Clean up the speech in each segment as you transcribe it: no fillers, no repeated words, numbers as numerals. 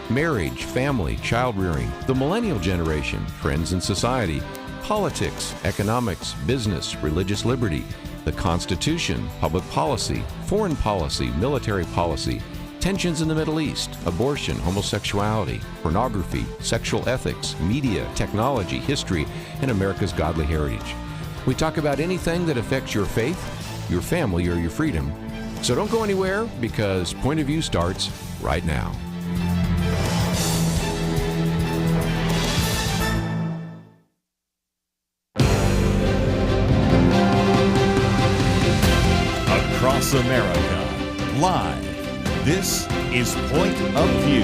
marriage, family, child rearing, the millennial generation, trends in society, politics, economics, business, religious liberty, the Constitution, public policy, foreign policy, military policy, tensions in the Middle East, abortion, homosexuality, pornography, sexual ethics, media, technology, history, and America's godly heritage. We talk about anything that affects your faith, your family, or your freedom. So don't go anywhere, because Point of View starts right now. Across America, live. This is Point of View.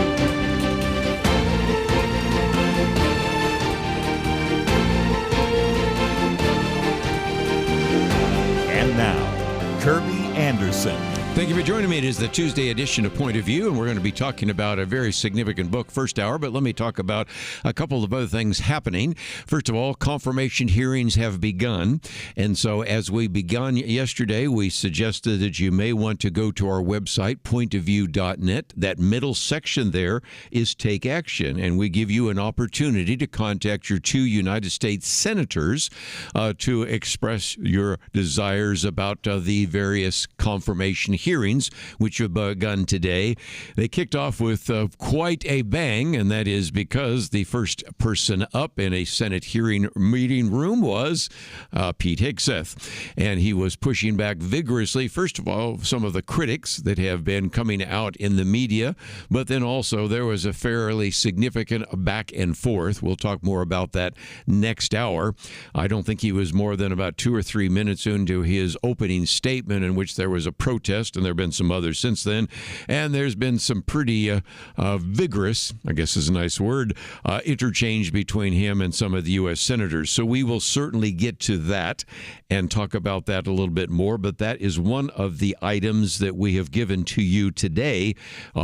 And now, Kerby Anderson. Thank you for joining me. It is the Tuesday edition of Point of View, and we're going to be talking about a very significant book first hour, but let me talk about a couple of other things happening. First of all, confirmation hearings have begun, and so as we begun yesterday, we suggested that you may want to go to our website, pointofview.net. That middle section there is Take Action, and we give you an opportunity to contact your 2 United States senators to express your desires about the various confirmation hearings, which have begun today. They kicked off with quite a bang, and that is because the first person up in a Senate hearing meeting room was Pete Hegseth, and he was pushing back vigorously, first of all, some of the critics that have been coming out in the media, but then also there was a fairly significant back and forth. We'll talk more about that next hour. I don't think he was more than about 2 or 3 minutes into his opening statement, in which there was a protest, and there have been some others since then, and there's been some pretty vigorous, I guess is a nice word, interchange between him and some of the U.S. senators. So we will certainly get to that and talk about that a little bit more, but that is one of the items that we have given to you today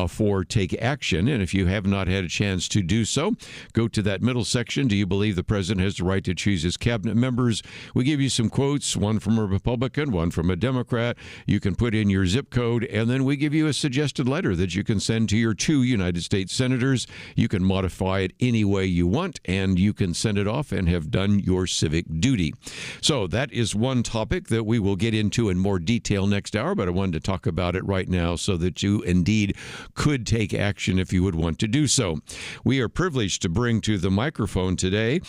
for Take Action, and if you have not had a chance to do so, go to that middle section. Do you believe the president has the right to choose his cabinet members? We give you some quotes, one from a Republican, one from a Democrat. You can put in your zip code, and then we give you a suggested letter that you can send to your 2 United States senators. You can modify it any way you want, and you can send it off and have done your civic duty. So that is one topic that we will get into in more detail next hour, but I wanted to talk about it right now so that you indeed could take action if you would want to do so. We are privileged to bring to the microphone today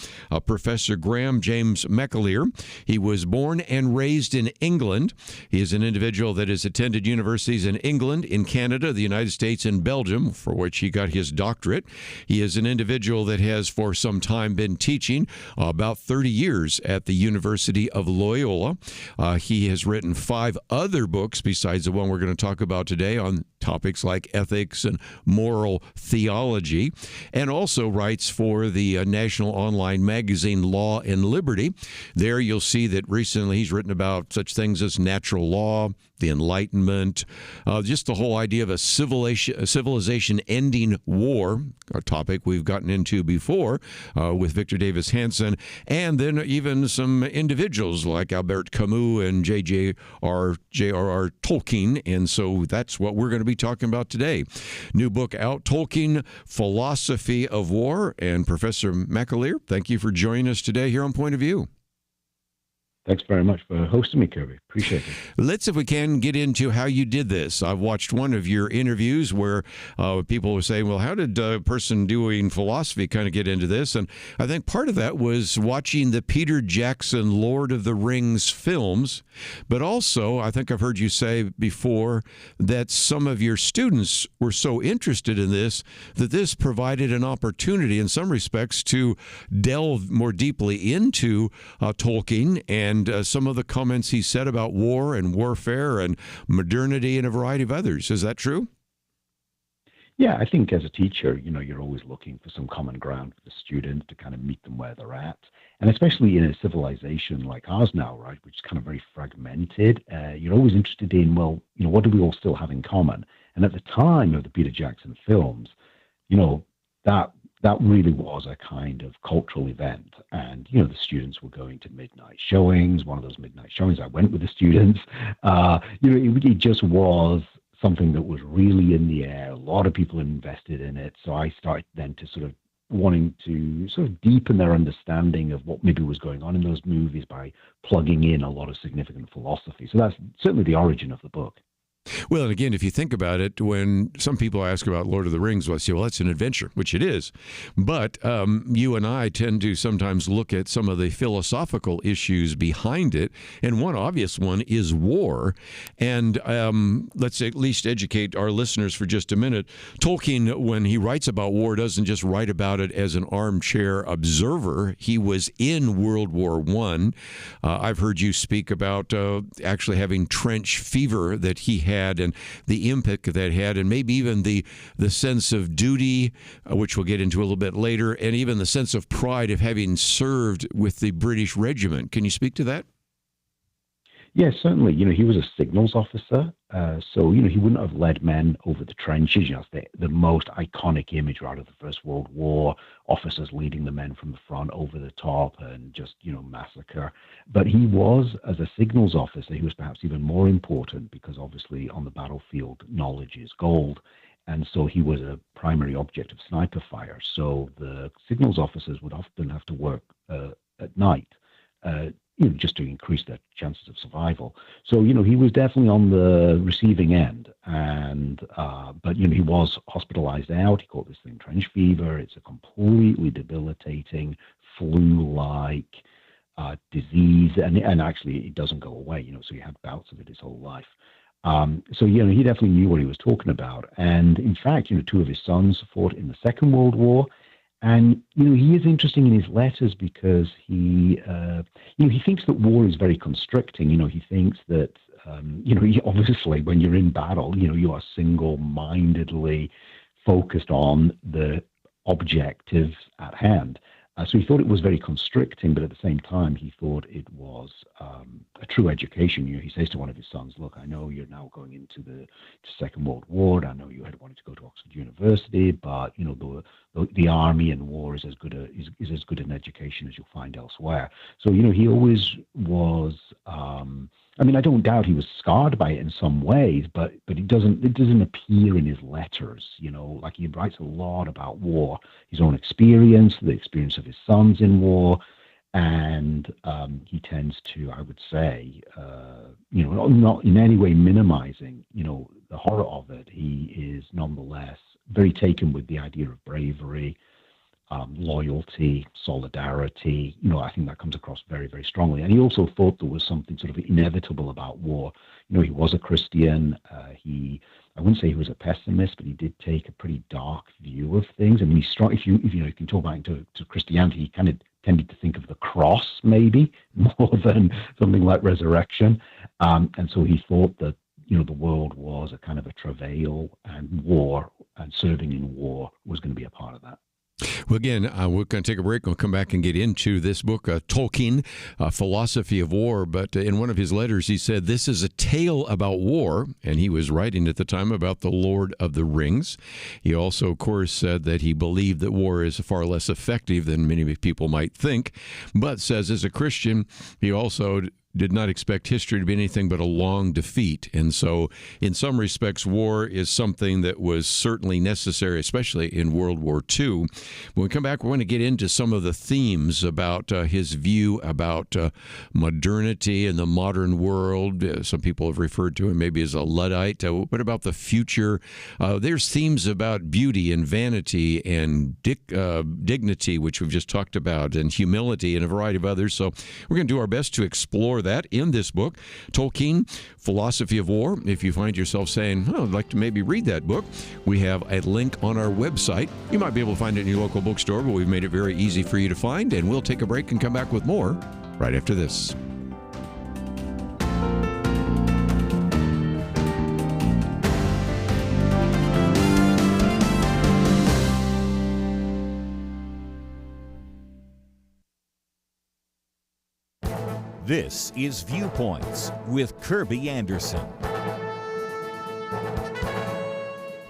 Professor Graham James McAleer. He was born and raised in England. He is an individual that has attended universities in England, in Canada, the United States, and Belgium, for which he got his doctorate. He is an individual that has for some time been teaching, about 30 years at the University of Loyola. He has written 5 other books besides the one we're going to talk about today on topics like ethics and moral theology, and also writes for the national online magazine Law and Liberty. There you'll see that recently he's written about such things as natural law, the Enlightenment, just the whole idea of a civilization ending war, a topic we've gotten into before with Victor Davis Hanson, and then even some individuals like Albert Camus and J.R.R. Tolkien, and so that's what we're going to be talking about today. New book out, Tolkien, Philosophy of War, and Professor McAleer, thank you for joining us today here on Point of View. Thanks very much for hosting me, Kerby. Appreciate it. Let's, if we can, get into how you did this. I've watched one of your interviews where people were saying, well, how did a person doing philosophy kind of get into this? And I think part of that was watching the Peter Jackson Lord of the Rings films. But also, I think I've heard you say before that some of your students were so interested in this that this provided an opportunity in some respects to delve more deeply into Tolkien and some of the comments he said about war and warfare and modernity and a variety of others. Is that true? Yeah, I think as a teacher, you're always looking for some common ground for the students to kind of meet them where they're at. And especially in a civilization like ours now, right, which is kind of very fragmented, you're always interested in, well, what do we all still have in common? And at the time of the Peter Jackson films, that really was a kind of cultural event. And, the students were going to midnight showings. One of those midnight showings, I went with the students. It just was something that was really in the air. A lot of people invested in it. So I started then to sort of wanting to sort of deepen their understanding of what maybe was going on in those movies by plugging in a lot of significant philosophy. So that's certainly the origin of the book. Well, and again, if you think about it, when some people ask about Lord of the Rings, well, I say, well, that's an adventure, which it is. But you and I tend to sometimes look at some of the philosophical issues behind it. And one obvious one is war. And let's at least educate our listeners for just a minute. Tolkien, when he writes about war, doesn't just write about it as an armchair observer. He was in World War I. I've heard you speak about actually having trench fever that he had and the impact that had, and maybe even the sense of duty, which we'll get into a little bit later, and even the sense of pride of having served with the British regiment. Can you speak to that? Yes, certainly. He was a signals officer, so he wouldn't have led men over the trenches. It's the most iconic image out of the First World War: officers leading the men from the front over the top and just massacre. But he was, as a signals officer, he was perhaps even more important because obviously on the battlefield, knowledge is gold. And so he was a primary object of sniper fire. So the signals officers would often have to work at night. Just to increase their chances of survival. So, he was definitely on the receiving end. And, but, he was hospitalized out. He caught this thing trench fever. It's a completely debilitating flu-like disease. And actually, it doesn't go away, so he had bouts of it his whole life. So, he definitely knew what he was talking about. And in fact, two of his sons fought in the Second World War. And, he is interesting in his letters because he thinks that war is very constricting. He thinks that, obviously when you're in battle, you are single-mindedly focused on the objectives at hand. So he thought it was very constricting, but at the same time, he thought it was a true education. He says to one of his sons, "Look, I know you're now going into the Second World War. I know you had wanted to go to Oxford University, but the army and war is as good an education as you'll find elsewhere." So he always was. I don't doubt he was scarred by it in some ways, but it doesn't appear in his letters. Like he writes a lot about war, his own experience, the experience of his sons in war, and he tends to, I would say, not in any way minimizing, the horror of it. He is nonetheless very taken with the idea of bravery, loyalty, solidarity. I think that comes across very, very strongly. And he also thought there was something sort of inevitable about war. He was a Christian. I wouldn't say he was a pessimist, but he did take a pretty dark view of things. I mean, he's strong. If you can talk about to Christianity, he kind of tended to think of the cross maybe more than something like resurrection. And so he thought that the world was a kind of a travail, and war and serving in war was going to be a part of that. Well, again, we're going to take a break. We'll come back and get into this book, Tolkien, Philosophy of War. But in one of his letters, he said, this is a tale about war. And he was writing at the time about the Lord of the Rings. He also, of course, said that he believed that war is far less effective than many people might think. But says, as a Christian, he also did not expect history to be anything but a long defeat. And so in some respects, war is something that was certainly necessary, especially in World War II. When we come back, we're going to get into some of the themes about his view about modernity and the modern world. Some people have referred to him maybe as a Luddite. What about the future? There's themes about beauty and vanity and dignity, which we've just talked about, and humility and a variety of others. So we're going to do our best to explore that in this book, Tolkien, Philosophy of War. If you find yourself saying, I'd like to maybe read that book, we have a link on our website. You might be able to find it in your local bookstore, but we've made it very easy for you to find, and we'll take a break and come back with more right after this. This is Viewpoints with Kerby Anderson.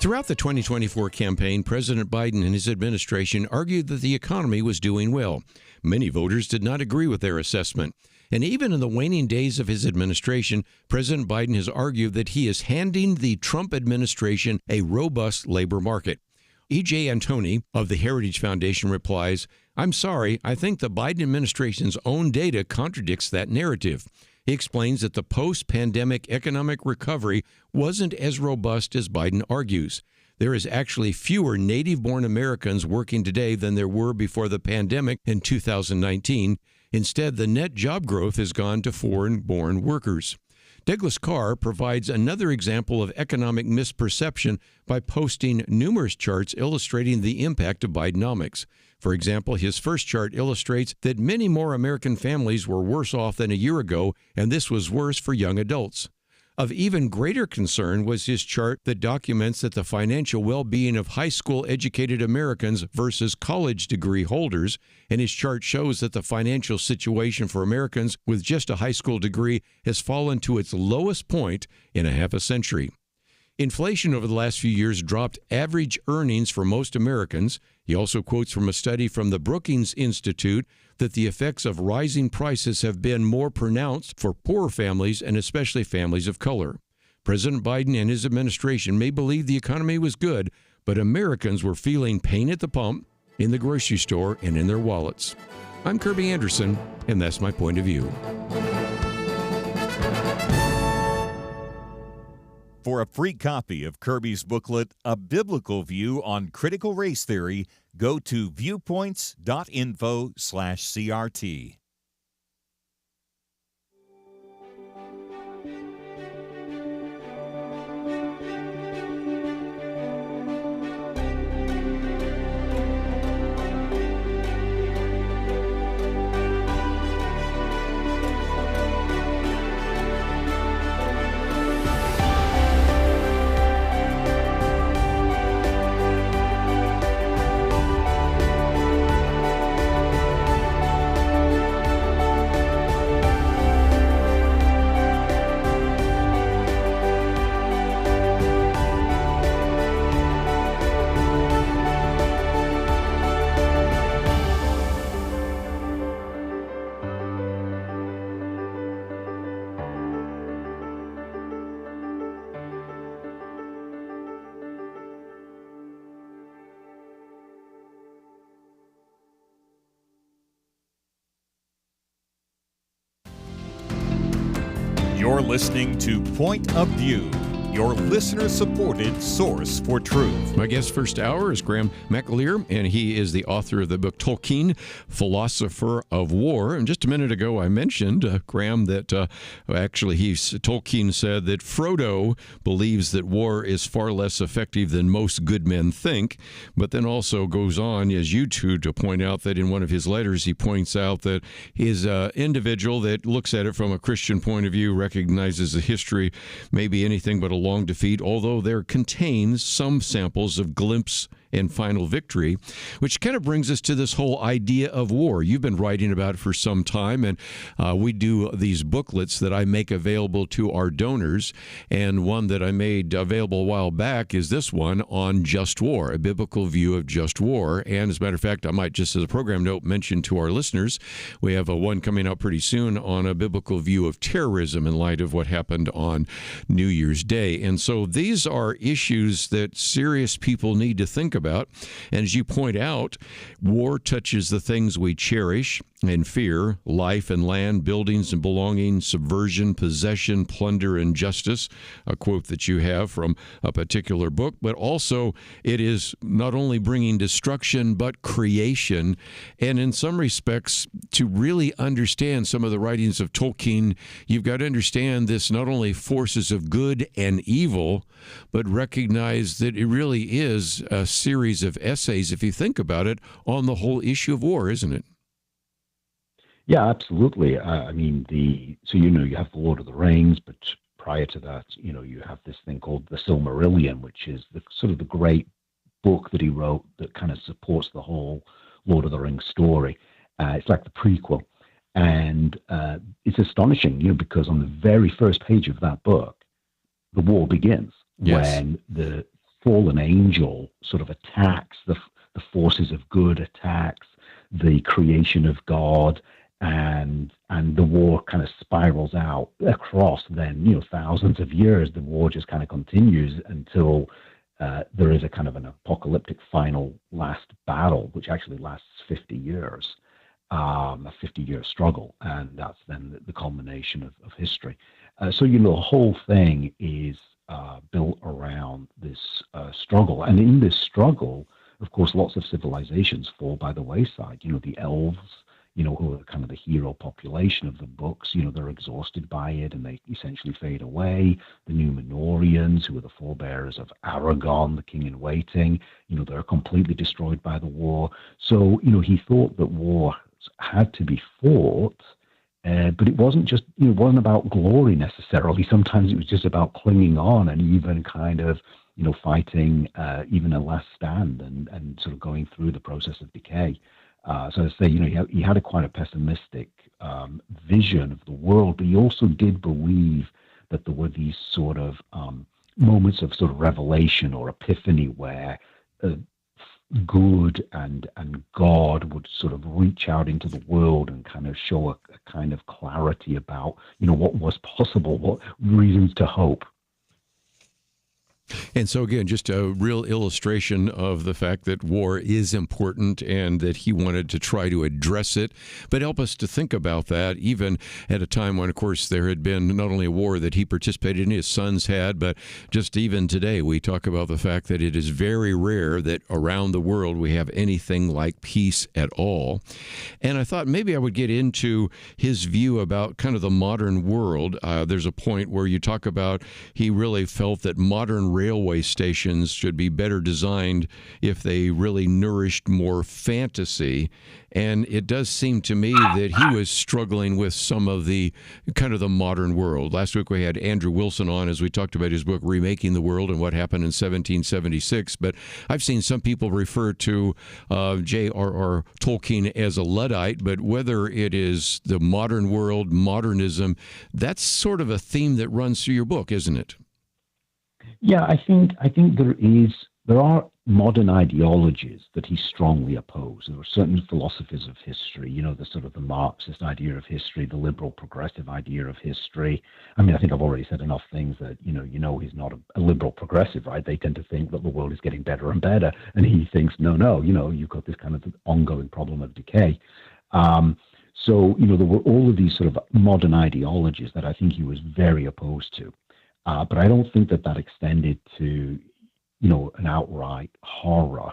Throughout the 2024 campaign, President Biden and his administration argued that the economy was doing well. Many voters did not agree with their assessment. And even in the waning days of his administration, President Biden has argued that he is handing the Trump administration a robust labor market. E.J. Antoni of the Heritage Foundation replies, "I'm sorry, I think the Biden administration's own data contradicts that narrative." He explains that the post-pandemic economic recovery wasn't as robust as Biden argues. There is actually fewer native-born Americans working today than there were before the pandemic in 2019. Instead, the net job growth has gone to foreign-born workers. Douglas Carr provides another example of economic misperception by posting numerous charts illustrating the impact of Bidenomics. For example, his first chart illustrates that many more American families were worse off than a year ago, and this was worse for young adults. Of even greater concern was his chart that documents that the financial well-being of high school educated Americans versus college degree holders, and his chart shows that the financial situation for Americans with just a high school degree has fallen to its lowest point in a half a century. Inflation over the last few years dropped average earnings for most Americans. He also quotes from a study from the Brookings Institute that the effects of rising prices have been more pronounced for poorer families and especially families of color. President Biden and his administration may believe the economy was good, but Americans were feeling pain at the pump, in the grocery store, and in their wallets. I'm Kerby Anderson, and that's my point of view. For a free copy of Kerby's booklet, A Biblical View on Critical Race Theory, go to viewpoints.info/CRT. You're listening to Point of View, your listener-supported source for truth. My guest first hour is Graham McAleer, and he is the author of the book Tolkien, Philosopher of War. And just a minute ago, I mentioned, Graham, that Tolkien said that Frodo believes that war is far less effective than most good men think, but then also goes on, as you two, to point out that in one of his letters, he points out that his individual that looks at it from a Christian point of view recognizes the history may be anything but a long defeat, although there contains some samples of glimpse and final victory, which kind of brings us to this whole idea of war. You've been writing about it for some time, and we do these booklets that I make available to our donors, and one that I made available a while back is this one on just war, a biblical view of just war. And as a matter of fact, I might just as a program note mention to our listeners, we have a one coming out pretty soon on a biblical view of terrorism in light of what happened on New Year's Day. And so these are issues that serious people need to think about. And as you point out, war touches the things we cherish and fear: life and land, buildings and belongings, subversion, possession, plunder, and justice, a quote that you have from a particular book. But also it is not only bringing destruction, but creation. And in some respects, to really understand some of the writings of Tolkien, you've got to understand this not only forces of good and evil, but recognize that it really is a series of essays, if you think about it, on the whole issue of war, isn't it? Yeah, absolutely. I mean, you have the Lord of the Rings, but prior to that, you have this thing called the Silmarillion, which is the sort of the great book that he wrote that kind of supports the whole Lord of the Rings story. It's like the prequel. And it's astonishing, because on the very first page of that book, the war begins. Yes. When the fallen angel sort of attacks the forces of good, attacks the creation of God, and the war kind of spirals out across then, thousands of years. The war just kind of continues until there is a kind of an apocalyptic final last battle, which actually lasts 50 years, a 50-year struggle, and that's then the culmination of history. So, the whole thing is built around this struggle. And in this struggle, of course, lots of civilizations fall by the wayside. The elves, who are kind of the hero population of the books, they're exhausted by it and they essentially fade away. The Númenóreans, who are the forebearers of Aragon, the king in waiting, they're completely destroyed by the war. So, he thought that war had to be fought, but it wasn't just, it wasn't about glory necessarily. Sometimes it was just about clinging on and even kind of, fighting even a last stand and sort of going through the process of decay. So I say, he had a quite a pessimistic vision of the world, but he also did believe that there were these sort of moments of sort of revelation or epiphany where good and God would sort of reach out into the world and kind of show a kind of clarity about, what was possible, what reasons to hope. And so, again, just a real illustration of the fact that war is important and that he wanted to try to address it, but help us to think about that, even at a time when, of course, there had been not only a war that he participated in, his sons had, but just even today, we talk about the fact that it is very rare that around the world we have anything like peace at all. And I thought maybe I would get into his view about kind of the modern world. There's a point where you talk about he really felt that modern railway stations should be better designed if they really nourished more fantasy. And it does seem to me that he was struggling with some of the kind of the modern world. Last week we had Andrew Wilson on as we talked about his book, Remaking the World and what happened in 1776. But I've seen some people refer to J.R.R. Tolkien as a Luddite, but whether it is the modern world, modernism, that's sort of a theme that runs through your book, isn't it? Yeah, I think there are modern ideologies that he strongly opposed. There were certain philosophies of history, the sort of the Marxist idea of history, the liberal progressive idea of history. I mean, I think I've already said enough things that, he's not a liberal progressive, right? They tend to think that the world is getting better and better. And he thinks, no, you've got this kind of ongoing problem of decay. So, there were all of these sort of modern ideologies that I think he was very opposed to. But I don't think that extended to, an outright horror,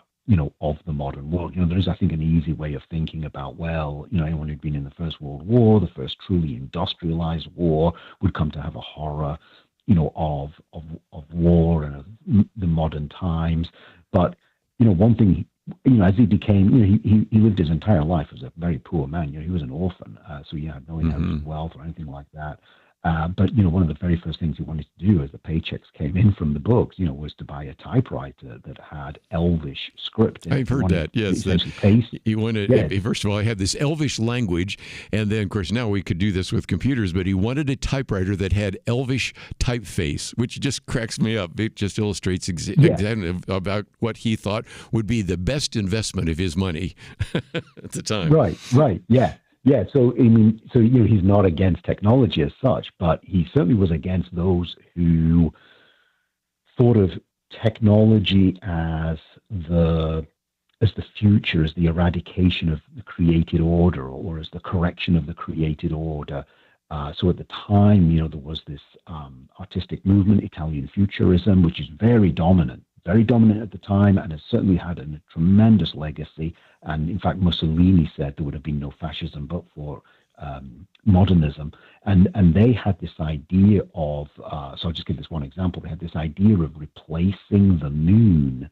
of the modern world. There is, I think, an easy way of thinking about, well, anyone who'd been in the First World War, the first truly industrialized war, would come to have a horror, of war and of the modern times. But, one thing, as he became, he lived his entire life as a very poor man. He was an orphan, so he had no inherited wealth or anything like that. But, one of the very first things he wanted to do as the paychecks came in from the books, was to buy a typewriter that had Elvish script. I've heard that, yes. He wanted, first of all, he had this Elvish language, and then, of course, now we could do this with computers, but he wanted a typewriter that had Elvish typeface, which just cracks me up. It just illustrates exactly about what he thought would be the best investment of his money at the time. Right, yeah. Yeah, so he's not against technology as such, but he certainly was against those who thought of technology as the future, as the eradication of the created order, or as the correction of the created order. So at the time, there was this artistic movement, Italian Futurism, which is very dominant at the time, and has certainly had a tremendous legacy. And in fact, Mussolini said there would have been no fascism but for modernism. And they had this idea of, so I'll just give this one example. They had this idea of replacing the moon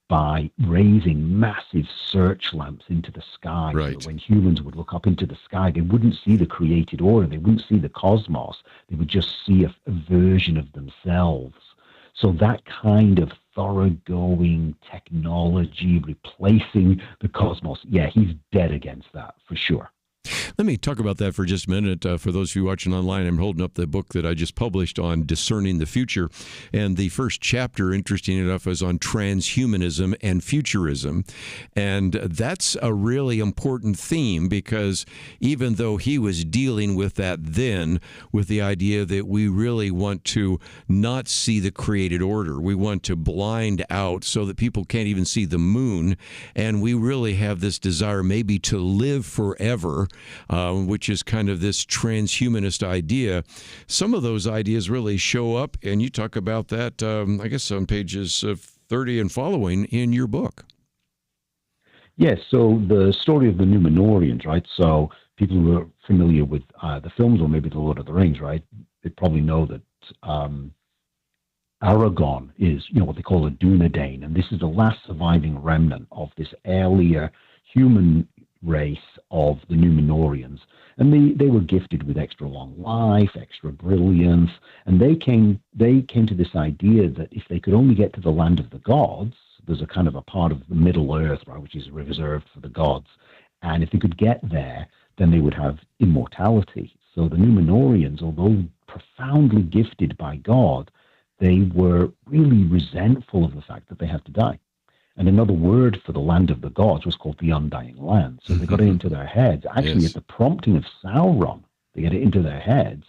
by raising massive search lamps into the sky. Right. So that when humans would look up into the sky, they wouldn't see the created order. They wouldn't see the cosmos. They would just see a version of themselves. So that kind of thoroughgoing technology replacing the cosmos, he's dead against that for sure. Let me talk about that for just a minute. For those of you watching online, I'm holding up the book that I just published on discerning the future. And the first chapter, interesting enough, is on transhumanism and futurism. And that's a really important theme because even though he was dealing with that then, with the idea that we really want to not see the created order, we want to blind out so that people can't even see the moon. And we really have this desire maybe to live forever. Which is kind of this transhumanist idea. Some of those ideas really show up, and you talk about that, I guess, on pages 30 and following in your book. Yes, so the story of the Numenorians, right? So people who are familiar with the films or maybe The Lord of the Rings, right? They probably know that Aragorn is, what they call a Dunedain, and this is the last surviving remnant of this earlier human race of the Numenorians, and they were gifted with extra long life, extra brilliance, and they came to this idea that if they could only get to the land of the gods, there's a kind of a part of the Middle Earth, right, which is reserved for the gods, and if they could get there, then they would have immortality. So the Numenorians, although profoundly gifted by God, they were really resentful of the fact that they had to die. And another word for the land of the gods was called the Undying Land. So they got it into their heads. Actually, Yes. at the prompting of Sauron, they get it into their heads.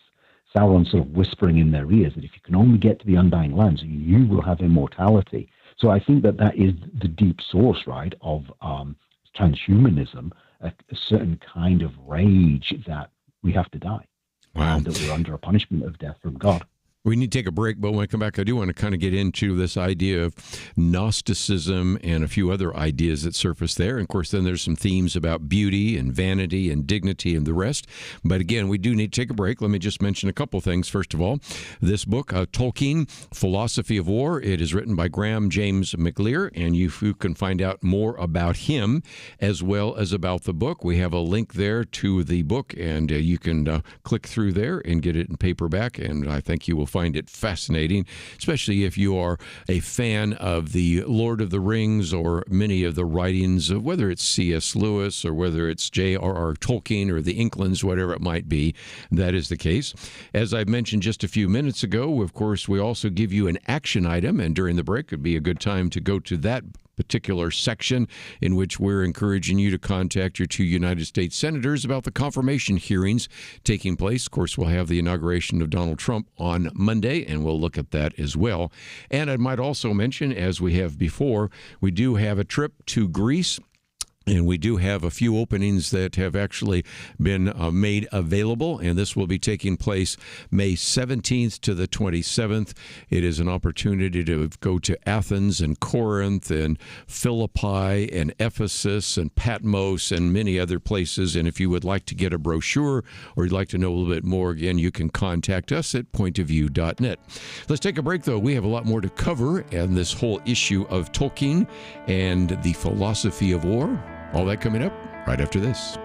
Sauron sort of whispering in their ears that if you can only get to the Undying Lands, you will have immortality. So I think that is the deep source, right, of transhumanism, a certain kind of rage that we have to die. Wow. And that we're under a punishment of death from God. We need to take a break, but when I come back, I do want to kind of get into this idea of Gnosticism and a few other ideas that surface there. And of course, then there's some themes about beauty and vanity and dignity and the rest. But again, we do need to take a break. Let me just mention a couple things. First of all, this book, Tolkien, Philosophy of War, it is written by Graham James McAleer, and you can find out more about him as well as about the book. We have a link there to the book, and you can click through there and get it in paperback, and I think you will find it fascinating, especially if you are a fan of the Lord of the Rings or many of the writings of whether it's C.S. Lewis or whether it's J.R.R. Tolkien or the Inklings, whatever it might be. That is the case. As I mentioned just a few minutes ago, of course, we also give you an action item, and during the break would be a good time to go to that particular section in which we're encouraging you to contact your two United States senators about the confirmation hearings taking place. Of course, we'll have the inauguration of Donald Trump on Monday, and we'll look at that as well. And I might also mention, as we have before, we do have a trip to Greece. And we do have a few openings that have actually been made available, and this will be taking place May 17th to the 27th. It is an opportunity to go to Athens and Corinth and Philippi and Ephesus and Patmos and many other places. And if you would like to get a brochure or you'd like to know a little bit more, again, you can contact us at pointofview.net. Let's take a break, though. We have a lot more to cover and this whole issue of Tolkien and the philosophy of war. All that coming up right after this.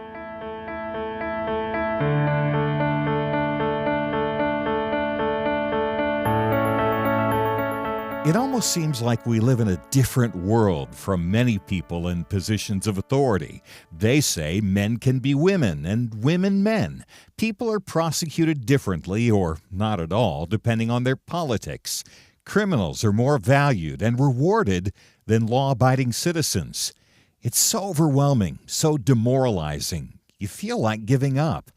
It almost seems like we live in a different world from many people in positions of authority. They say men can be women and women men. People are prosecuted differently or not at all, depending on their politics. Criminals are more valued and rewarded than law-abiding citizens. It's so overwhelming, so demoralizing. You feel like giving up.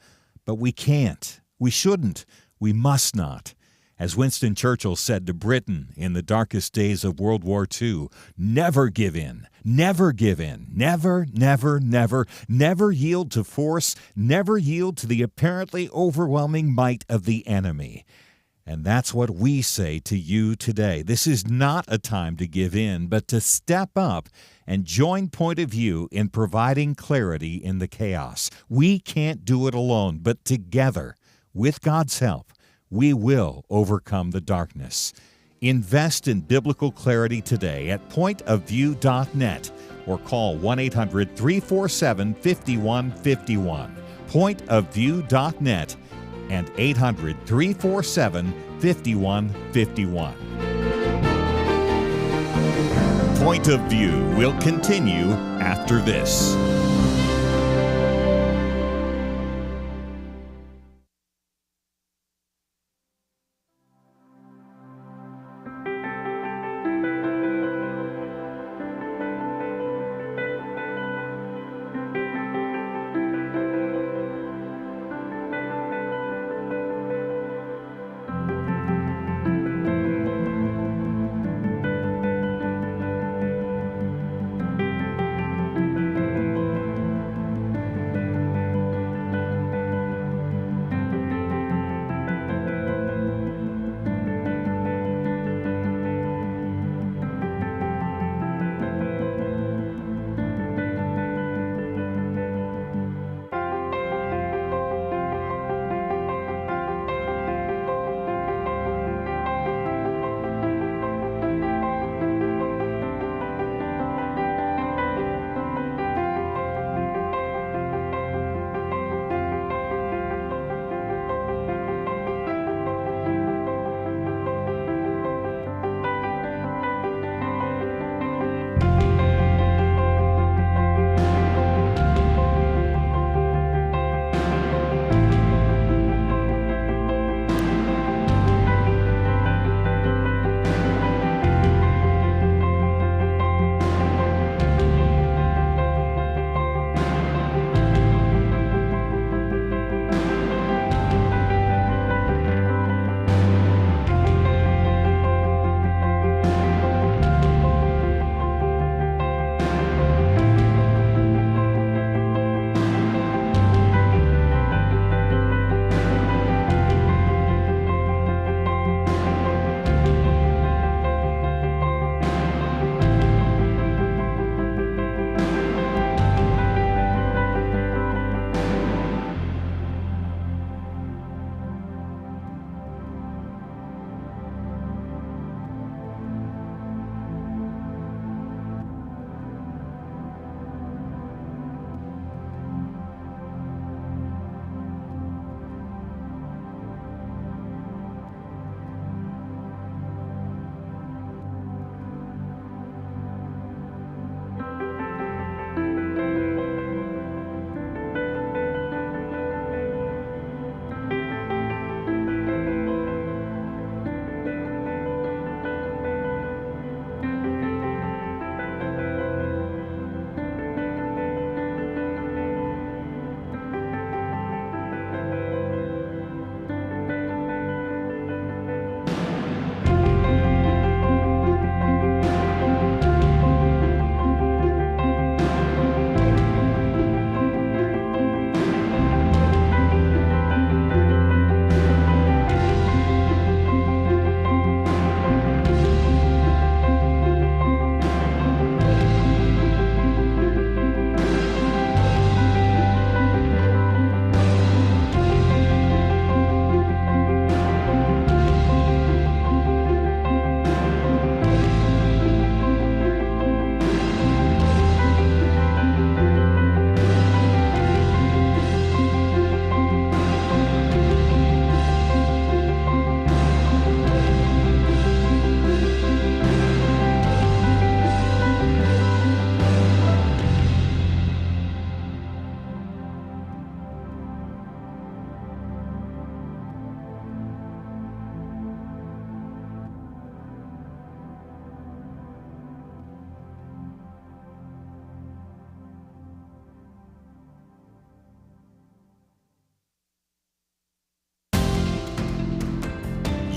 But we can't. We shouldn't. We must not. As Winston Churchill said to Britain in the darkest days of World War II, never give in. Never give in. Never, never, never, never yield to force. Never yield to the apparently overwhelming might of the enemy. And that's what we say to you today. This is not a time to give in, but to step up and join Point of View in providing clarity in the chaos. We can't do it alone, but together, with God's help, we will overcome the darkness. Invest in biblical clarity today at pointofview.net or call 1-800-347-5151. Pointofview.net and 800-347-5151. Point of View will continue after this.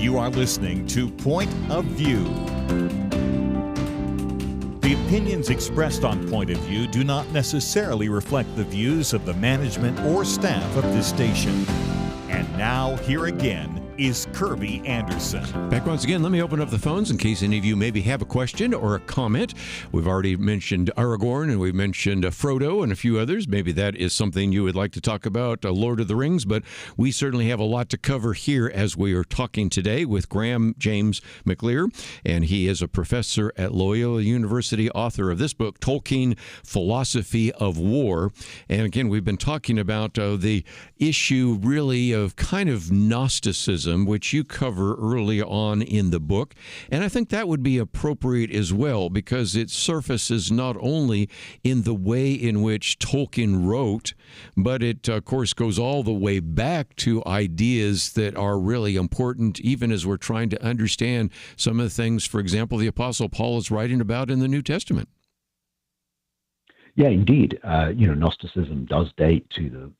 You are listening to Point of View. The opinions expressed on Point of View do not necessarily reflect the views of the management or staff of this station. And now, here again, is Kerby Anderson. Back once again, let me open up the phones in case any of you maybe have a question or a comment. We've already mentioned Aragorn and we've mentioned Frodo and a few others. Maybe that is something you would like to talk about, Lord of the Rings, but we certainly have a lot to cover here as we are talking today with Graham James McAleer, and he is a professor at Loyola University, author of this book, Tolkien, Philosophy of War. And again, we've been talking about the issue really of kind of Gnosticism, which you cover early on in the book. And I think that would be appropriate as well because it surfaces not only in the way in which Tolkien wrote, but it, of course, goes all the way back to ideas that are really important, even as we're trying to understand some of the things, for example, the Apostle Paul is writing about in the New Testament. Yeah, indeed. Gnosticism does date to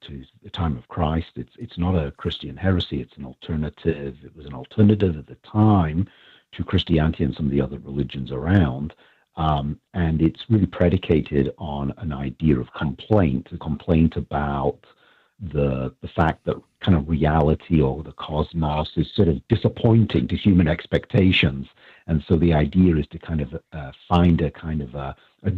the time of Christ. It's not a Christian heresy. It's an alternative. It was an alternative at the time to Christianity and some of the other religions around. And it's really predicated on an idea of complaint, a complaint about the fact that kind of reality or the cosmos is sort of disappointing to human expectations. And so the idea is to kind of find a kind of a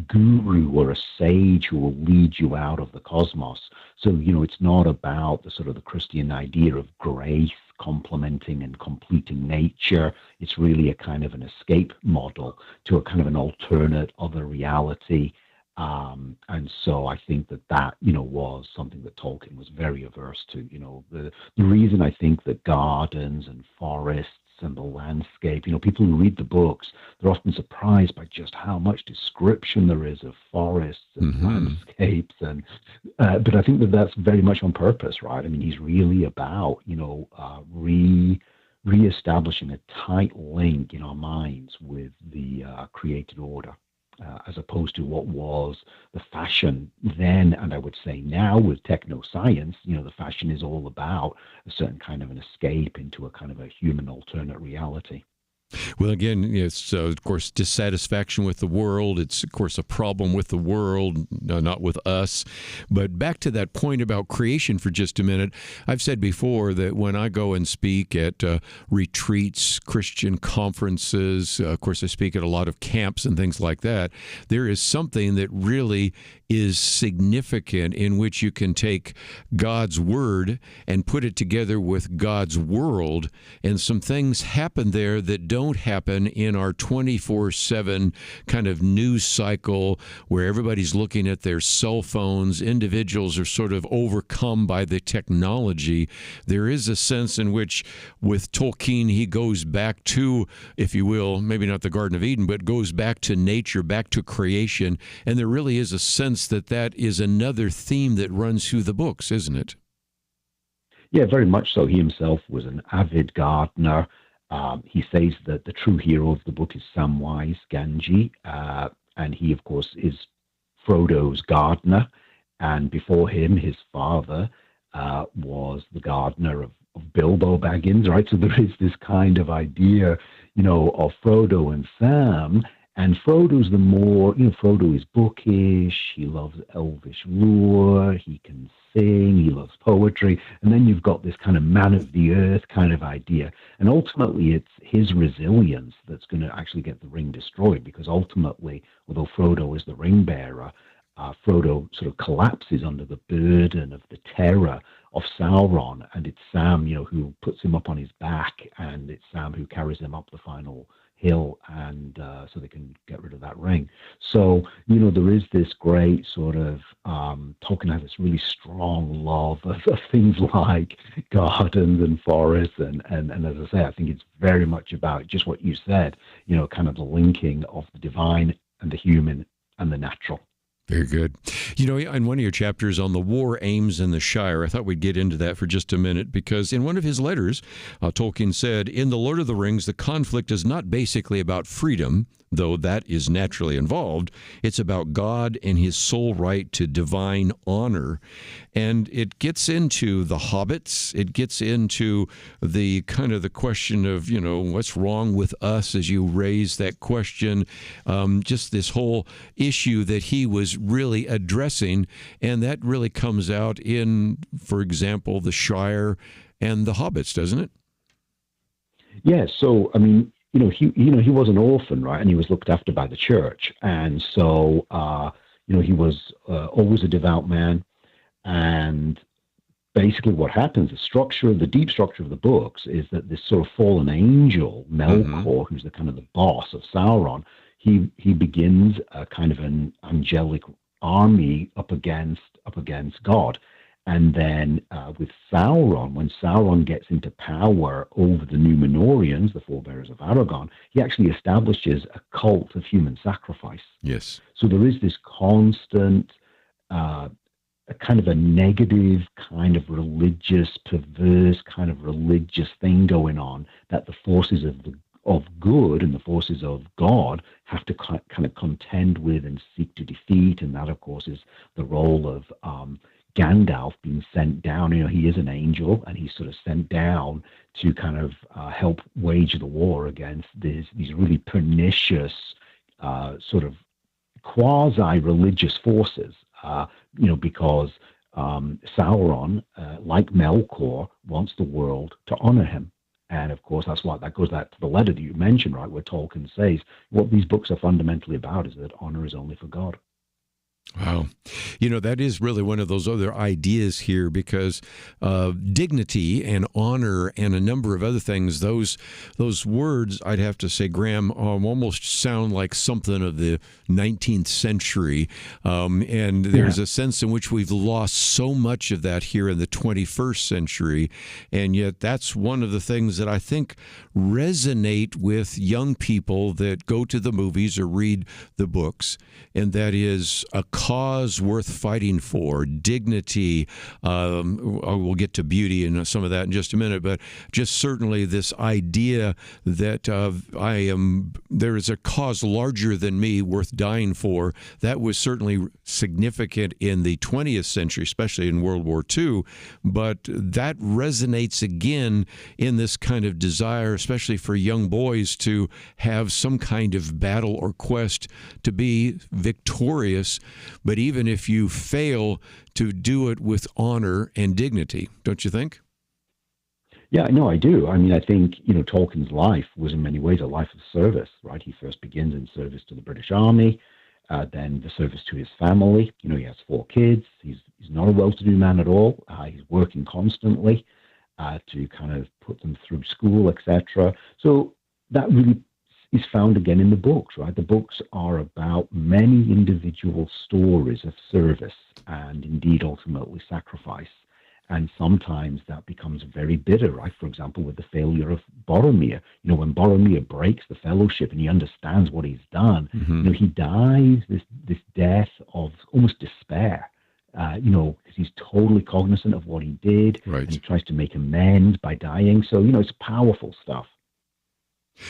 guru or a sage who will lead you out of the cosmos. So, it's not about the sort of the Christian idea of grace complementing and completing nature. It's really a kind of an escape model to a kind of an alternate other reality. And so I think that was something that Tolkien was very averse to. The reason I think that gardens and forests and the landscape, people who read the books, they're often surprised by just how much description there is of forests and landscapes. And but I think that's very much on purpose, right? I mean, he's really about, reestablishing a tight link in our minds with the created order. As opposed to what was the fashion then, and I would say now with techno-science, the fashion is all about a certain kind of an escape into a kind of a human alternate reality. Well, again, it's, of course, dissatisfaction with the world. It's, of course, a problem with the world, not with us. But back to that point about creation for just a minute. I've said before that when I go and speak at retreats, Christian conferences, of course, I speak at a lot of camps and things like that, there is something that really is significant in which you can take God's word and put it together with God's world, and some things happen there that don't happen in our 24/7 kind of news cycle where everybody's looking at their cell phones. Individuals are sort of overcome by the technology. There is a sense in which with Tolkien he goes back to, if you will, maybe not the Garden of Eden, but goes back to nature, back to creation, and there really is a sense that is another theme that runs through the books, isn't it? Yeah, very much so. He himself was an avid gardener. He says that the true hero of the book is Samwise Gamgee, and he, of course, is Frodo's gardener. And before him, his father was the gardener of Bilbo Baggins, right? So there is this kind of idea, of Frodo and Sam. And Frodo's the more, Frodo is bookish, he loves elvish lore, he can sing, he loves poetry, and then you've got this kind of man of the earth kind of idea. And ultimately it's his resilience that's going to actually get the ring destroyed, because ultimately, although Frodo is the ring bearer, Frodo sort of collapses under the burden of the terror of Sauron, and it's Sam, who puts him up on his back, and it's Sam who carries him up the final hill, and so they can get rid of that ring. So, there is this great sort of, Tolkien has this really strong love of things like gardens and forests, and as I say, I think it's very much about just what you said, kind of the linking of the divine and the human and the natural. Very good. You know, in one of your chapters on the war aims in the Shire, I thought we'd get into that for just a minute, because in one of his letters, Tolkien said, in The Lord of the Rings, the conflict is not basically about freedom, though that is naturally involved. It's about God and his sole right to divine honor. And it gets into the hobbits. It gets into the kind of the question of, you know, what's wrong with us, as you raise that question. Just this whole issue that he was really addressing. And that really comes out in, for example, the Shire and the hobbits, doesn't it? Yeah. So, I mean, he was an orphan, right? And he was looked after by the church. And so, he was always a devout man. And basically what happens, the deep structure of the books is that this sort of fallen angel, Melkor, who's the kind of the boss of Sauron, he begins a kind of an angelic army up against God. And then with Sauron, when Sauron gets into power over the Númenóreans, the forebears of Aragorn, he actually establishes a cult of human sacrifice. Yes. So there is this constant, a kind of a negative, kind of religious, perverse kind of religious thing going on that the forces of good and the forces of God have to kind of contend with and seek to defeat. And that, of course, is the role of Gandalf being sent down. He is an angel, and he's sort of sent down to kind of help wage the war against these really pernicious sort of quasi-religious forces, because Sauron, like Melkor, wants the world to honor him. And of course, that goes back to the letter that you mentioned, right, where Tolkien says what these books are fundamentally about is that honor is only for God. Wow. That is really one of those other ideas here, because dignity and honor and a number of other things, those words, I'd have to say, Graham, almost sound like something of the 19th century. And there's a sense in which we've lost so much of that here in the 21st century. And yet that's one of the things that I think resonate with young people that go to the movies or read the books. And that is a cause worth fighting for, dignity. We'll get to beauty and some of that in just a minute, but just certainly this idea that there is a cause larger than me worth dying for. That was certainly significant in the 20th century, especially in World War II, but that resonates again in this kind of desire, especially for young boys, to have some kind of battle or quest to be victorious. But even if you fail, to do it with honor and dignity, don't you think? Yeah, no, I do. I mean, I think, Tolkien's life was in many ways a life of service, right? He first begins in service to the British Army, then the service to his family. He has 4 kids. He's not a well-to-do man at all. He's working constantly to kind of put them through school, etc. So that really is found again in the books, right? The books are about many individual stories of service and indeed ultimately sacrifice. And sometimes that becomes very bitter, right? For example, with the failure of Boromir. When Boromir breaks the fellowship and he understands what he's done, he dies this death of almost despair, because he's totally cognizant of what he did, right. And he tries to make amends by dying. So, it's powerful stuff.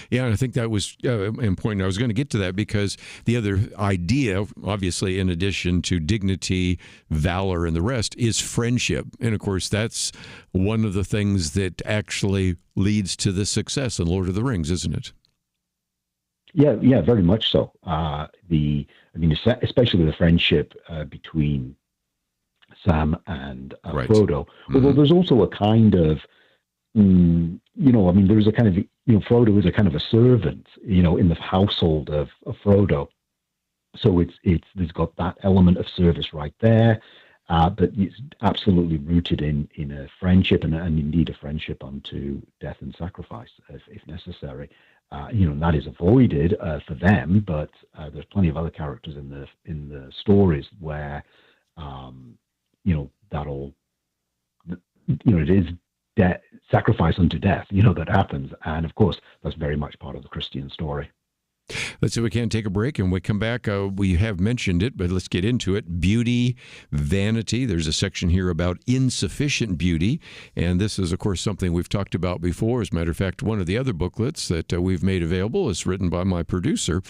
Yeah, and I think that was important. I was going to get to that because the other idea, obviously, in addition to dignity, valor, and the rest, is friendship. And, of course, that's one of the things that actually leads to the success in Lord of the Rings, isn't it? Yeah, very much so. Especially the friendship between Sam and right. Frodo. Although there's also a kind of, there's a kind of, Frodo is a kind of a servant, in the household of Frodo. So there's got that element of service right there, but it's absolutely rooted in a friendship and indeed a friendship unto death and sacrifice, if necessary. That is avoided for them, but there's plenty of other characters in the stories where, it is sacrifice unto death, that happens. And of course, that's very much part of the Christian story. Let's see if we can take a break, and we come back. We have mentioned it, but let's get into it. Beauty, vanity. There's a section here about insufficient beauty, and this is, of course, something we've talked about before. As a matter of fact, one of the other booklets that we've made available is written by my producer,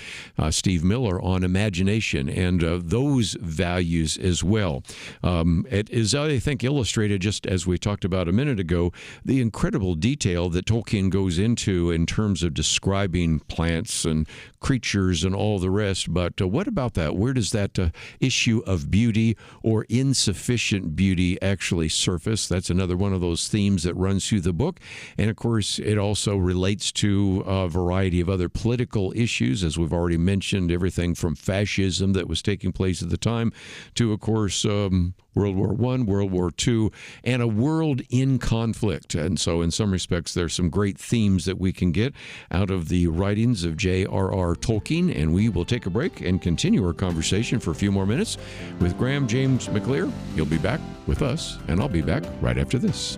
Steve Miller, on imagination and those values as well. It is, I think, illustrated, just as we talked about a minute ago, the incredible detail that Tolkien goes into in terms of describing plants and creatures and all the rest. But what about that? Where does that issue of beauty or insufficient beauty actually surface? That's another one of those themes that runs through the book. And of course, it also relates to a variety of other political issues, as we've already mentioned, everything from fascism that was taking place at the time to, of course, World War I, World War II, and a world in conflict. And so in some respects, there's some great themes that we can get out of the writings of J.R.R. Tolkien. And we will take a break and continue our conversation for a few more minutes with Graham James McAleer. He'll be back with us, and I'll be back right after this.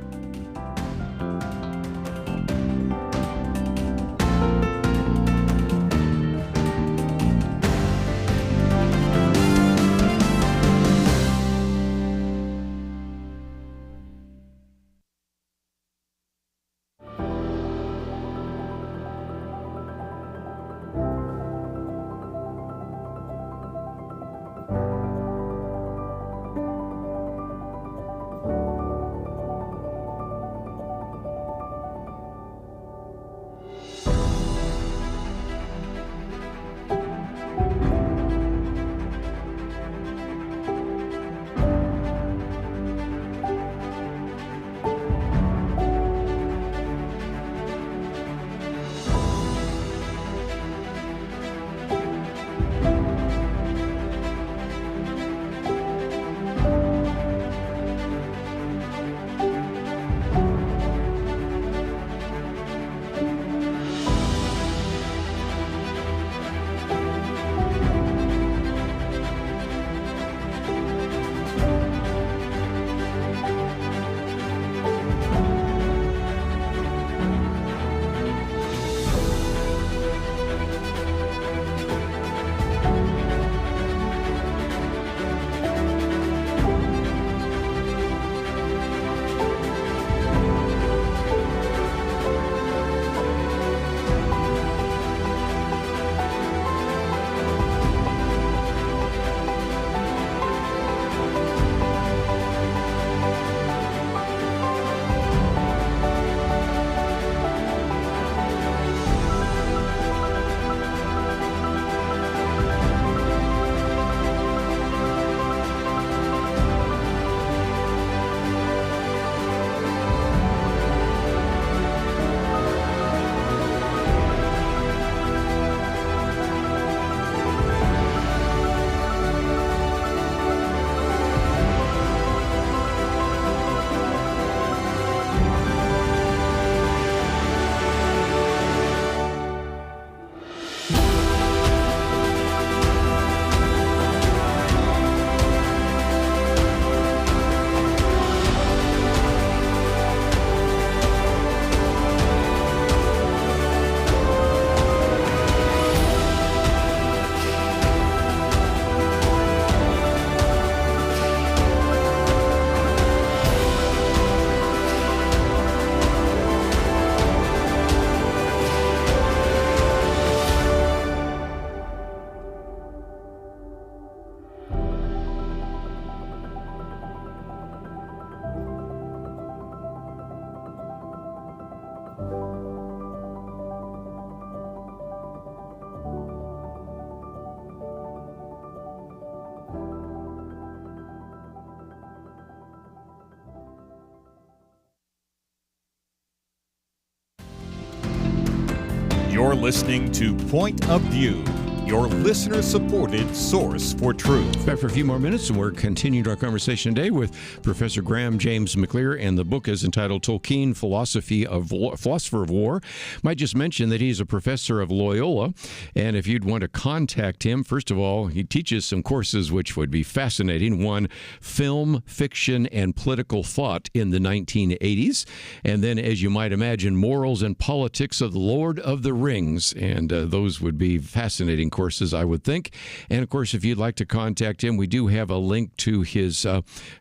You're listening to Point of View. your listener-supported source for truth. Back for a few more minutes, and we're continuing our conversation today with Professor Graham James McAleer, and the book is entitled Tolkien, Philosopher of War. Might just mention that he's a professor of Loyola, and if you'd want to contact him, first of all, he teaches some courses which would be fascinating. One, film, fiction, and political thought in the 1980s, and then, as you might imagine, morals and politics of the Lord of the Rings, and those would be fascinating courses, I would think. And of course, if you'd like to contact him, we do have a link to his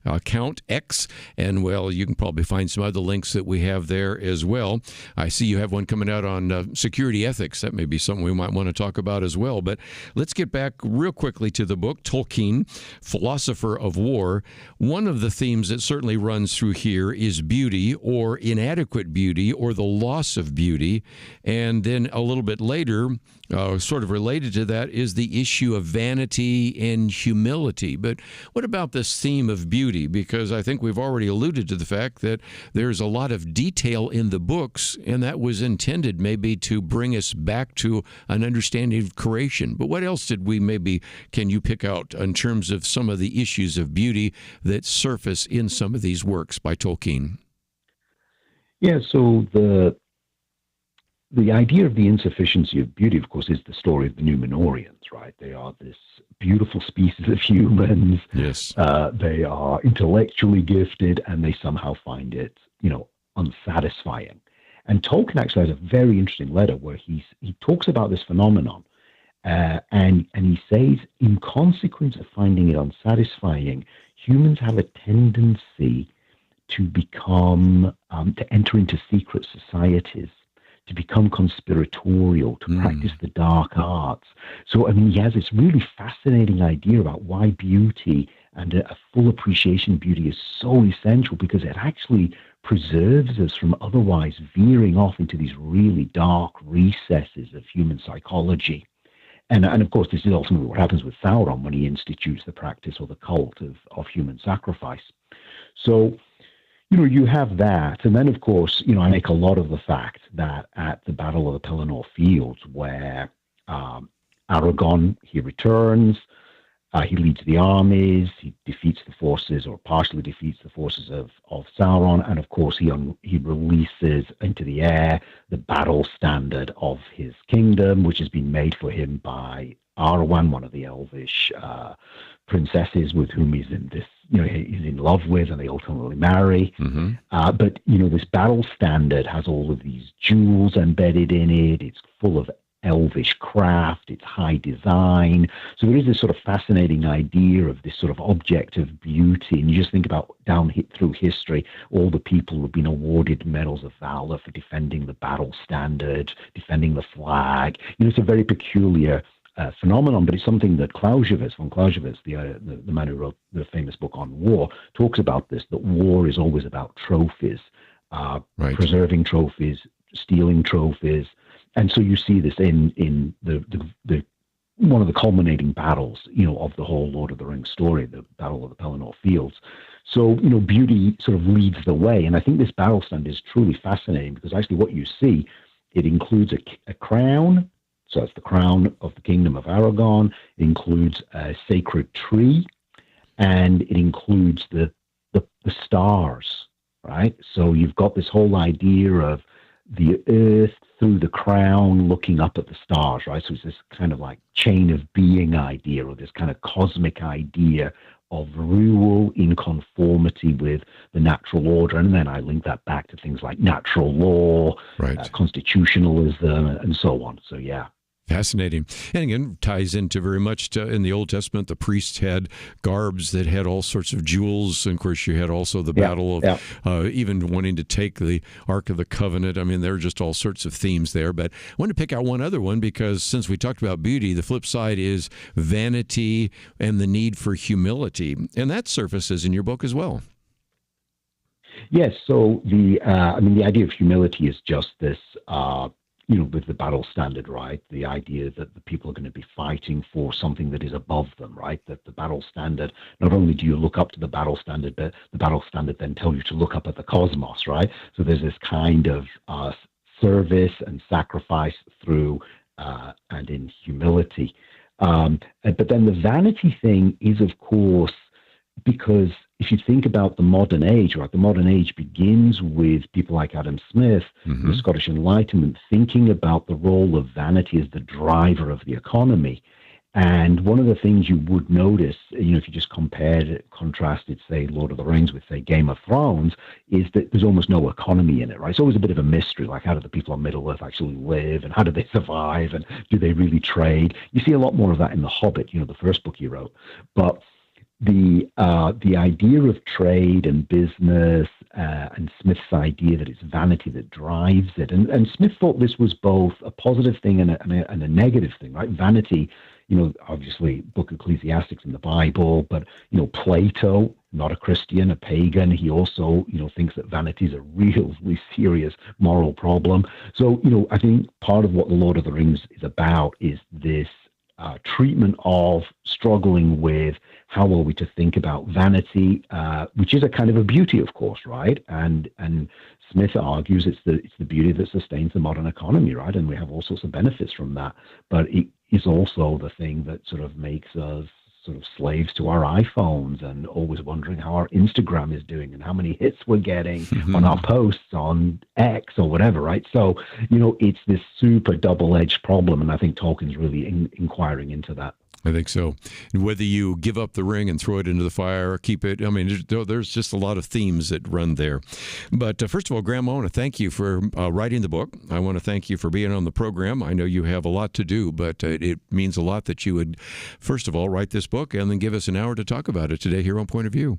account, X, and well, you can probably find some other links that we have there as well. I see you have one coming out on security ethics. That may be something we might want to talk about as well. But let's get back real quickly to the book, Tolkien, Philosopher of War. One of the themes that certainly runs through here is beauty, or inadequate beauty, or the loss of beauty. And then a little bit later, sort of related to that, is the issue of vanity and humility. But what about this theme of beauty? Because I think we've already alluded to the fact that there's a lot of detail in the books, and that was intended maybe to bring us back to an understanding of creation. But what else can you pick out in terms of some of the issues of beauty that surface in some of these works by Tolkien? Yeah, so the idea of the insufficiency of beauty, of course, is the story of the Númenóreans, right? They are this beautiful species of humans. Yes. They are intellectually gifted, and they somehow find it, unsatisfying. And Tolkien actually has a very interesting letter where he talks about this phenomenon, and he says, in consequence of finding it unsatisfying, humans have a tendency to become, to enter into secret societies, to become conspiratorial, to practice the dark arts. So, he has this really fascinating idea about why beauty and a full appreciation of beauty is so essential, because it actually preserves us from otherwise veering off into these really dark recesses of human psychology. And of course, this is ultimately what happens with Sauron when he institutes the practice or the cult of human sacrifice. So, you have that. And then, of course, I make a lot of the fact that at the Battle of the Pelennor Fields, where Aragorn, he returns, he leads the armies, he defeats the forces, or partially defeats the forces of Sauron, and of course he releases into the air the battle standard of his kingdom, which has been made for him by Arwen, one of the elvish princesses with whom he's in love with, and they ultimately marry. But this battle standard has all of these jewels embedded in it. It's full of elvish craft, it's high design. So there is this sort of fascinating idea of this sort of object of beauty. And you just think about through history, all the people who've been awarded medals of valor for defending the battle standard, defending the flag. It's a very peculiar phenomenon, but it's something that von Clausewitz, the man who wrote the famous book on war, talks about this, that war is always about trophies, preserving trophies, stealing trophies. And so you see this in the one of the culminating battles, of the whole Lord of the Rings story, the Battle of the Pelennor Fields. So, beauty sort of leads the way. And I think this battle stand is truly fascinating, because actually what you see, it includes a crown. So it's the crown of the kingdom of Aragorn. It includes a sacred tree, and it includes the stars, right? So you've got this whole idea of the earth through the crown looking up at the stars, right? So it's this kind of like chain of being idea, or this kind of cosmic idea of rule in conformity with the natural order. And then I link that back to things like natural law, constitutionalism, and so on. So, yeah. Fascinating. And again, ties into very much in the Old Testament, the priests had garbs that had all sorts of jewels. And of course, you had also the battle of even wanting to take the Ark of the Covenant. I mean, there are just all sorts of themes there. But I want to pick out one other one, because since we talked about beauty, the flip side is vanity and the need for humility. And that surfaces in your book as well. Yes. So the idea of humility is just this, with the battle standard, right? The idea that the people are going to be fighting for something that is above them, right? That the battle standard, not only do you look up to the battle standard, but the battle standard then tells you to look up at the cosmos, right? So there's this kind of service and sacrifice through and in humility. But then the vanity thing is, of course, because if you think about the modern age, right, the modern age begins with people like Adam Smith, the Scottish Enlightenment, thinking about the role of vanity as the driver of the economy. And one of the things you would notice, if you just contrasted, say, Lord of the Rings with, say, Game of Thrones, is that there's almost no economy in it, right? It's always a bit of a mystery, like how do the people on Middle-earth actually live, and how do they survive, and do they really trade? You see a lot more of that in The Hobbit, the first book he wrote. But the idea of trade and business and Smith's idea that it's vanity that drives it, and Smith thought this was both a positive thing and a negative thing, right? Vanity, obviously Book of Ecclesiastes in the Bible, but Plato, not a Christian, a pagan, he also thinks that vanity is a really serious moral problem. So I think part of what the Lord of the Rings is about is this treatment of struggling with how are we to think about vanity, which is a kind of a beauty, of course, right? And Smith argues it's the beauty that sustains the modern economy, right? And we have all sorts of benefits from that. But it is also the thing that sort of makes us sort of slaves to our iPhones and always wondering how our Instagram is doing and how many hits we're getting on our posts on X or whatever, right? So, it's this super double-edged problem, and I think Tolkien's really inquiring into that. I think so. Whether you give up the ring and throw it into the fire or keep it, there's just a lot of themes that run there. But first of all, Graham, I want to thank you for writing the book. I want to thank you for being on the program. I know you have a lot to do, but it means a lot that you would, first of all, write this book and then give us an hour to talk about it today here on Point of View.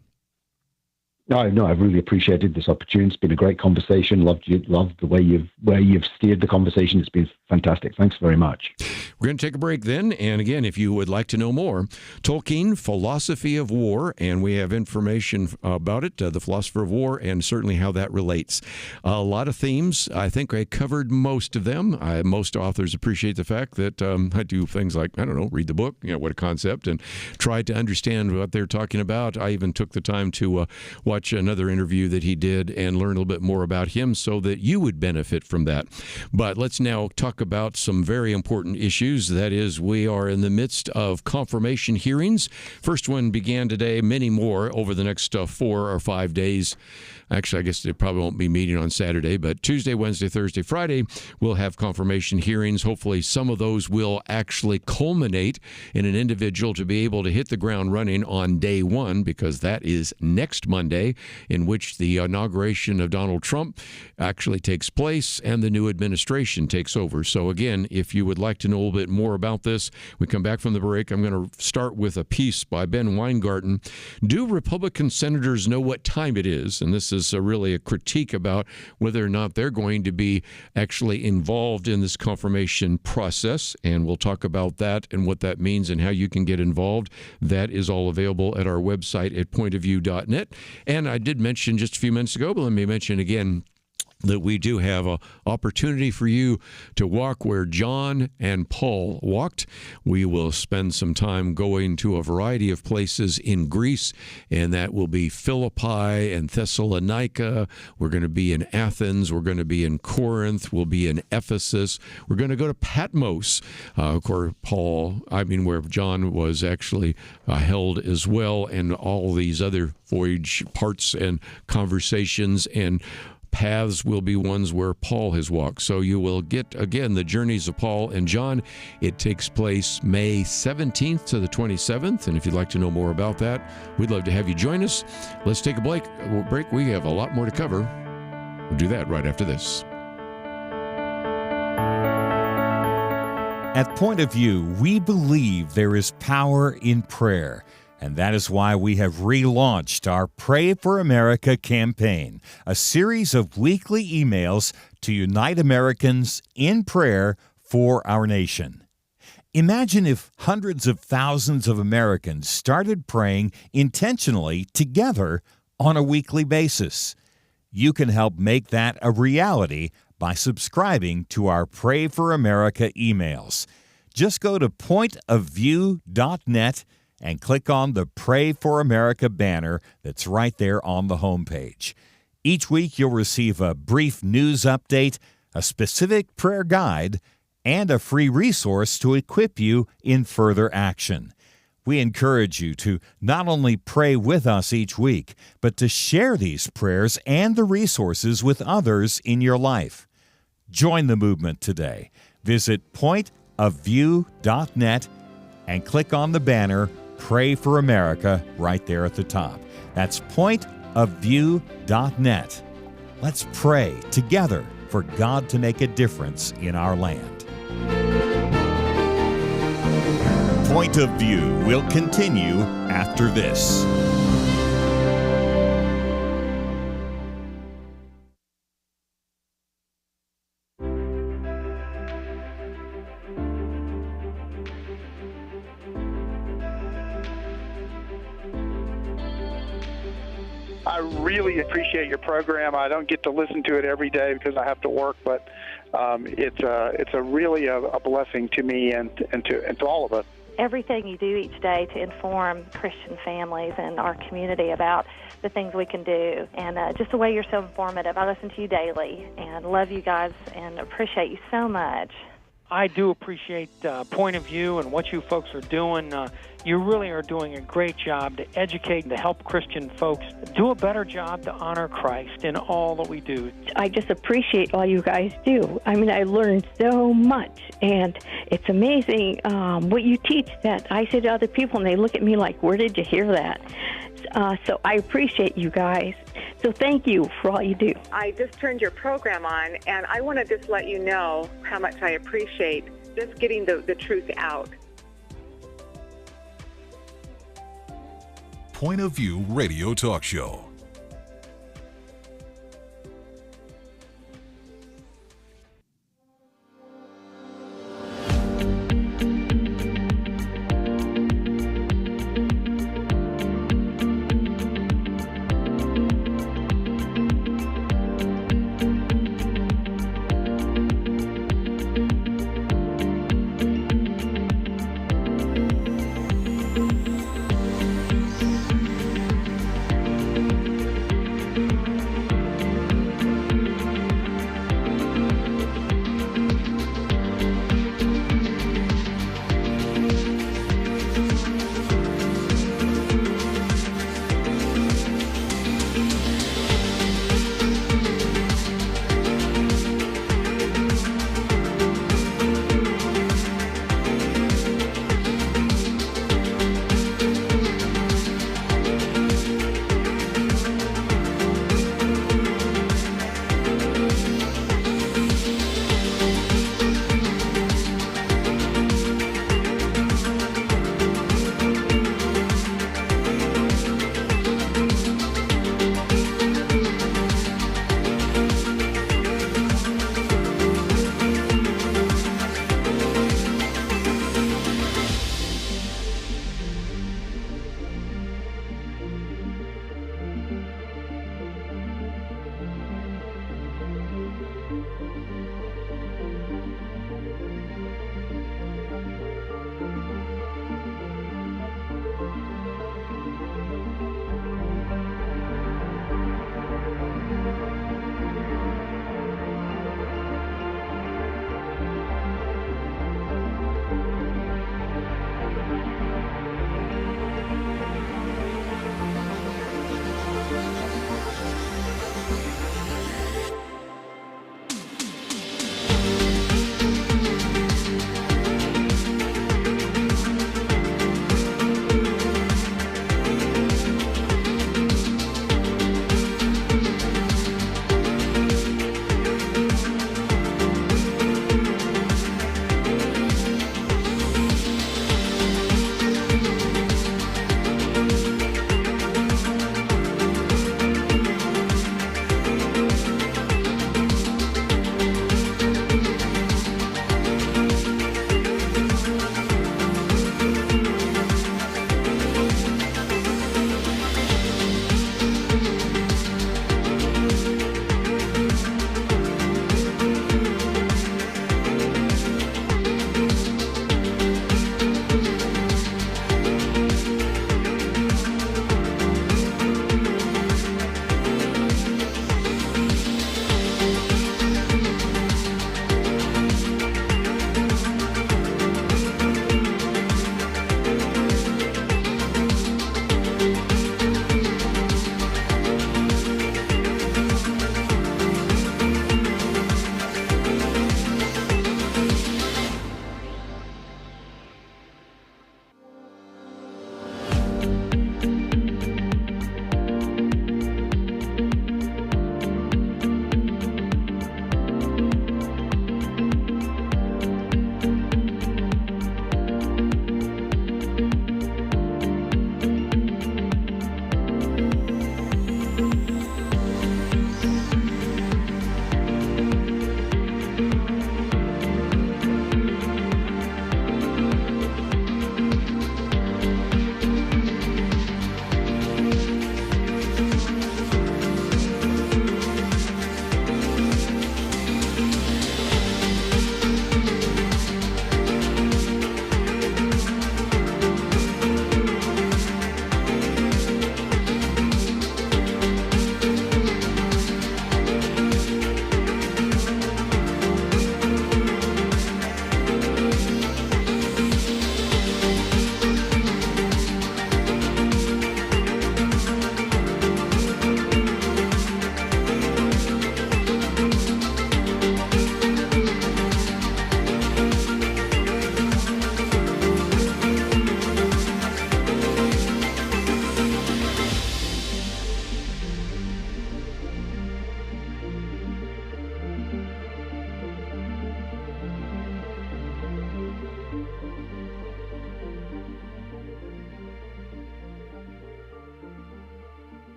No, I've really appreciated this opportunity. It's been a great conversation. Loved the way you've steered the conversation. It's been fantastic. Thanks very much. We're going to take a break then. And again, if you would like to know more, Tolkien, Philosophy of War, and we have information about it, the Philosopher of War, and certainly how that relates. A lot of themes. I think I covered most of them. Most authors appreciate the fact that I do things like, read the book, what a concept, and try to understand what they're talking about. I even took the time to watch another interview that he did and learn a little bit more about him so that you would benefit from that. But let's now talk about some very important issues. That is, we are in the midst of confirmation hearings. First one began today, many more over the next 4 or 5 days. Actually, I guess they probably won't be meeting on Saturday, but Tuesday, Wednesday, Thursday, Friday, we'll have confirmation hearings. Hopefully, some of those will actually culminate in an individual to be able to hit the ground running on day one, because that is next Monday, in which the inauguration of Donald Trump actually takes place and the new administration takes over. So again, if you would like to know a little bit more about this, we come back from the break. I'm going to start with a piece by Ben Weingarten. Do Republican senators know what time it is? And this is really a critique about whether or not they're going to be actually involved in this confirmation process. And we'll talk about that and what that means and how you can get involved. That is all available at our website at pointofview.net. And I did mention just a few minutes ago, but let me mention again that we do have an opportunity for you to walk where John and Paul walked. We will spend some time going to a variety of places in Greece, and that will be Philippi and Thessalonica. We're going to be in Athens. We're going to be in Corinth. We'll be in Ephesus. We're going to go to Patmos, where John was actually held as well, and all these other voyage parts and conversations and paths will be ones where Paul has walked. So you will get, again, the journeys of Paul and John. It takes place May 17th to the 27th. And if you'd like to know more about that, we'd love to have you join us. Let's take a break. We have a lot more to cover. We'll do that right after this. At Point of View, we believe there is power in prayer. And that is why we have relaunched our Pray for America campaign, a series of weekly emails to unite Americans in prayer for our nation. Imagine if hundreds of thousands of Americans started praying intentionally together on a weekly basis. You can help make that a reality by subscribing to our Pray for America emails. Just go to pointofview.net and click on the Pray for America banner that's right there on the homepage. Each week you'll receive a brief news update, a specific prayer guide, and a free resource to equip you in further action. We encourage you to not only pray with us each week, but to share these prayers and the resources with others in your life. Join the movement today. Visit pointofview.net and click on the banner Pray for America right there at the top. That's pointofview.net. Let's pray together for God to make a difference in our land. Point of View will continue after this. I really appreciate your program. I don't get to listen to it every day because I have to work, but it's really a blessing to me and to all of us. Everything you do each day to inform Christian families and our community about the things we can do, and just the way you're so informative. I listen to you daily and love you guys and appreciate you so much. I do appreciate Point of View and what you folks are doing. You really are doing a great job to educate and to help Christian folks do a better job to honor Christ in all that we do. I just appreciate all you guys do. I mean, I learned so much, and it's amazing what you teach that I say to other people, and they look at me like, where did you hear that? So I appreciate you guys. So thank you for all you do. I just turned your program on, and I want to just let you know how much I appreciate just getting the truth out. Point of View Radio Talk Show.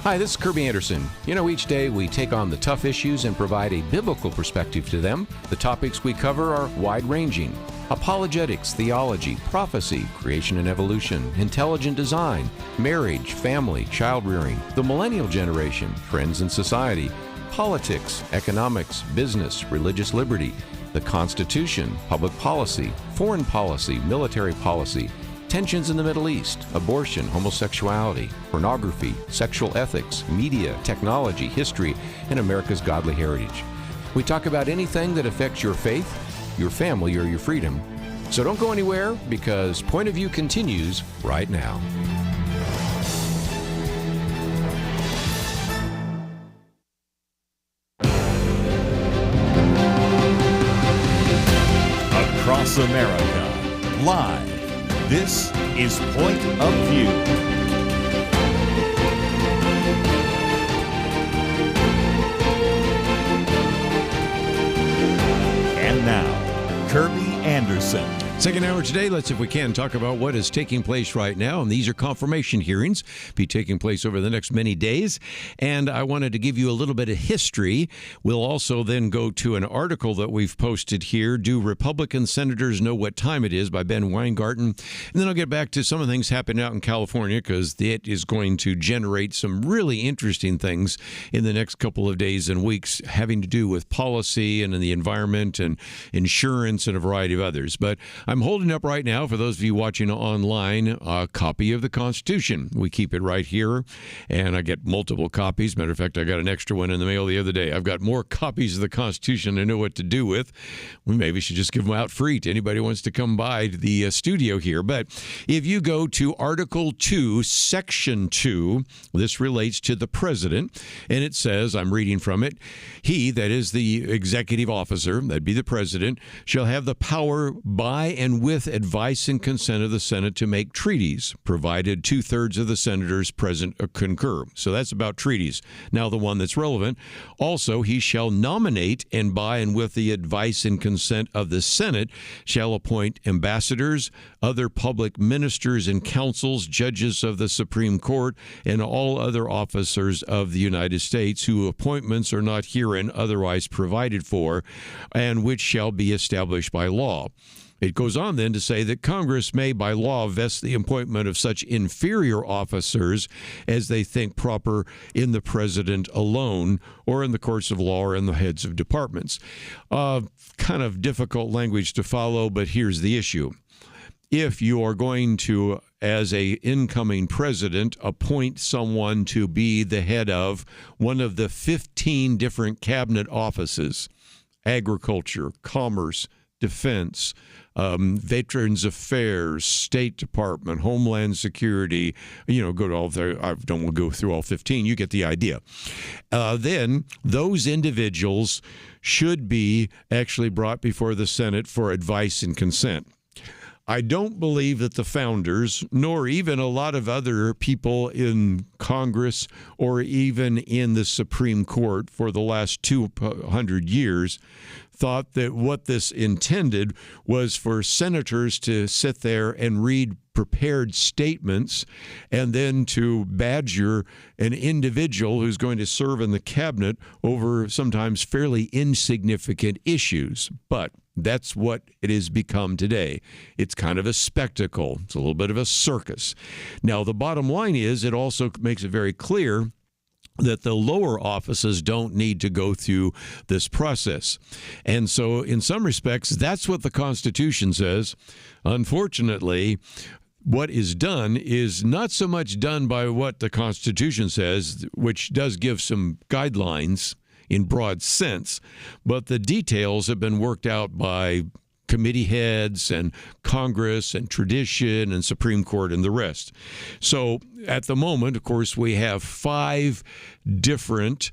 Hi, this is Kerby Anderson. You know, each day we take on the tough issues and provide a biblical perspective to them. The topics we cover are wide-ranging: apologetics, theology, prophecy, creation and evolution, intelligent design, marriage, family, child-rearing, the millennial generation, trends in society, politics, economics, business, religious liberty, the Constitution, public policy, foreign policy, military policy, tensions in the Middle East, abortion, homosexuality, pornography, sexual ethics, media, technology, history, and America's godly heritage. We talk about anything that affects your faith, your family, or your freedom. So don't go anywhere, because Point of View continues right now. Across America, live. This is Point of View. And now, Kerby Anderson. Second hour today, let's, if we can, talk about what is taking place right now. And these are confirmation hearings, be taking place over the next many days. And I wanted to give you a little bit of history. We'll also then go to an article that we've posted here, Do Republican Senators Know What Time It Is, by Ben Weingarten. And then I'll get back to some of the things happening out in California, because it is going to generate some really interesting things in the next couple of days and weeks, having to do with policy and in the environment and insurance and a variety of others. But I'm holding up right now, for those of you watching online, a copy of the Constitution. We keep it right here, and I get multiple copies. Matter of fact, I got an extra one in the mail the other day. I've got more copies of the Constitution I know what to do with. We maybe should just give them out free to anybody who wants to come by to the studio here. But if you go to Article 2, Section 2, this relates to the president, and it says, I'm reading from it, he, that is the executive officer, that'd be the president, shall have the power by and with advice and consent of the Senate to make treaties, provided 2/3 of the senators present concur. So that's about treaties. Now the one that's relevant, also he shall nominate, and by and with the advice and consent of the Senate shall appoint ambassadors, other public ministers and counsels, judges of the Supreme Court, and all other officers of the United States, whose appointments are not herein otherwise provided for, and which shall be established by law. It goes on then to say that Congress may by law vest the appointment of such inferior officers as they think proper in the president alone, or in the courts of law, or in the heads of departments. Kind of difficult language to follow, but here's the issue. If you are going to, as a incoming president, appoint someone to be the head of one of the 15 different cabinet offices, agriculture, commerce, defense, Veterans Affairs, State Department, Homeland Security, go to all there. I don't want to go through all 15. You get the idea. Then those individuals should be actually brought before the Senate for advice and consent. I don't believe that the founders, nor even a lot of other people in Congress or even in the Supreme Court for the last 200 years, thought that what this intended was for senators to sit there and read prepared statements and then to badger an individual who's going to serve in the cabinet over sometimes fairly insignificant issues. But that's what it has become today. It's kind of a spectacle. It's a little bit of a circus. Now, the bottom line is it also makes it very clear that the lower offices don't need to go through this process. And so in some respects, that's what the Constitution says. Unfortunately, what is done is not so much done by what the Constitution says, which does give some guidelines in broad sense, but the details have been worked out by committee heads and Congress and tradition and Supreme Court and the rest. So at the moment, of course, we have 5 different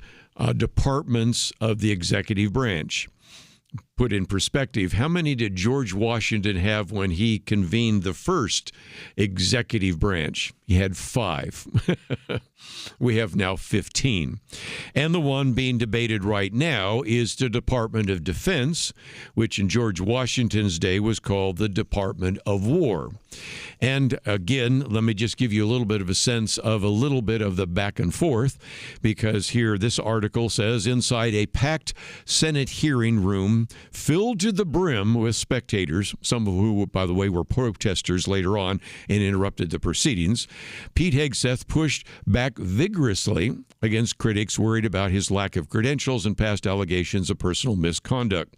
departments of the executive branch. put in perspective, how many did George Washington have when he convened the first executive branch? He had 5. We have now 15. And the one being debated right now is the Department of Defense, which in George Washington's day was called the Department of War. And again, let me just give you a little bit of a sense of a little bit of the back and forth, because here this article says, inside a packed Senate hearing room filled to the brim with spectators, some of who, by the way, were protesters later on and interrupted the proceedings, Pete Hegseth pushed back vigorously against critics worried about his lack of credentials and past allegations of personal misconduct.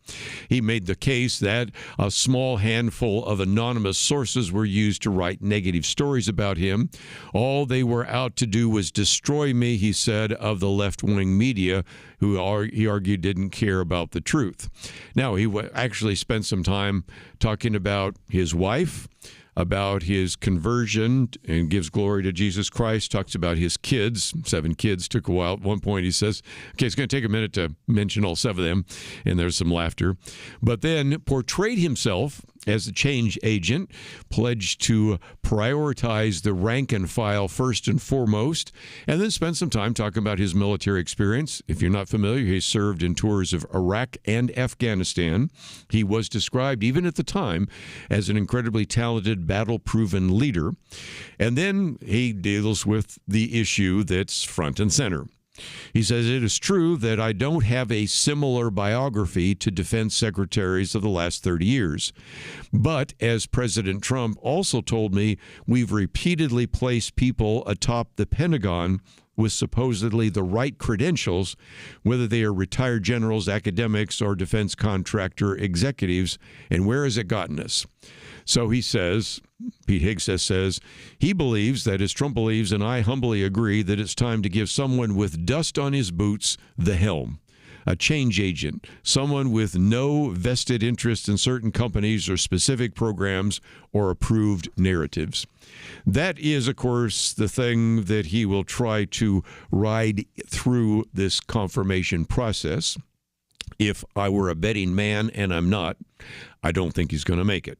He made the case that a small handful of anonymous sources were used to write negative stories about him. All they were out to do was destroy me, he said, of the left-wing media, who he argued didn't care about the truth. Now, he actually spent some time talking about his wife, about his conversion, and gives glory to Jesus Christ, talks about his kids, 7 kids, took a while. At one point he says, okay, it's going to take a minute to mention all 7 of them, and there's some laughter. But then portrayed himself as a change agent, pledged to prioritize the rank and file first and foremost, and then spent some time talking about his military experience. If you're not familiar, he served in tours of Iraq and Afghanistan. He was described, even at the time, as an incredibly talented, battle-proven leader. And then he deals with the issue that's front and center. He says, it is true that I don't have a similar biography to defense secretaries of the last 30 years. But as President Trump also told me, we've repeatedly placed people atop the Pentagon with supposedly the right credentials, whether they are retired generals, academics, or defense contractor executives. And where has it gotten us? So he says, Pete Hegseth says, he believes that, as Trump believes, and I humbly agree, that it's time to give someone with dust on his boots the helm. A change agent, someone with no vested interest in certain companies or specific programs or approved narratives. That is, of course, the thing that he will try to ride through this confirmation process. If I were a betting man, and I'm not, I don't think he's going to make it.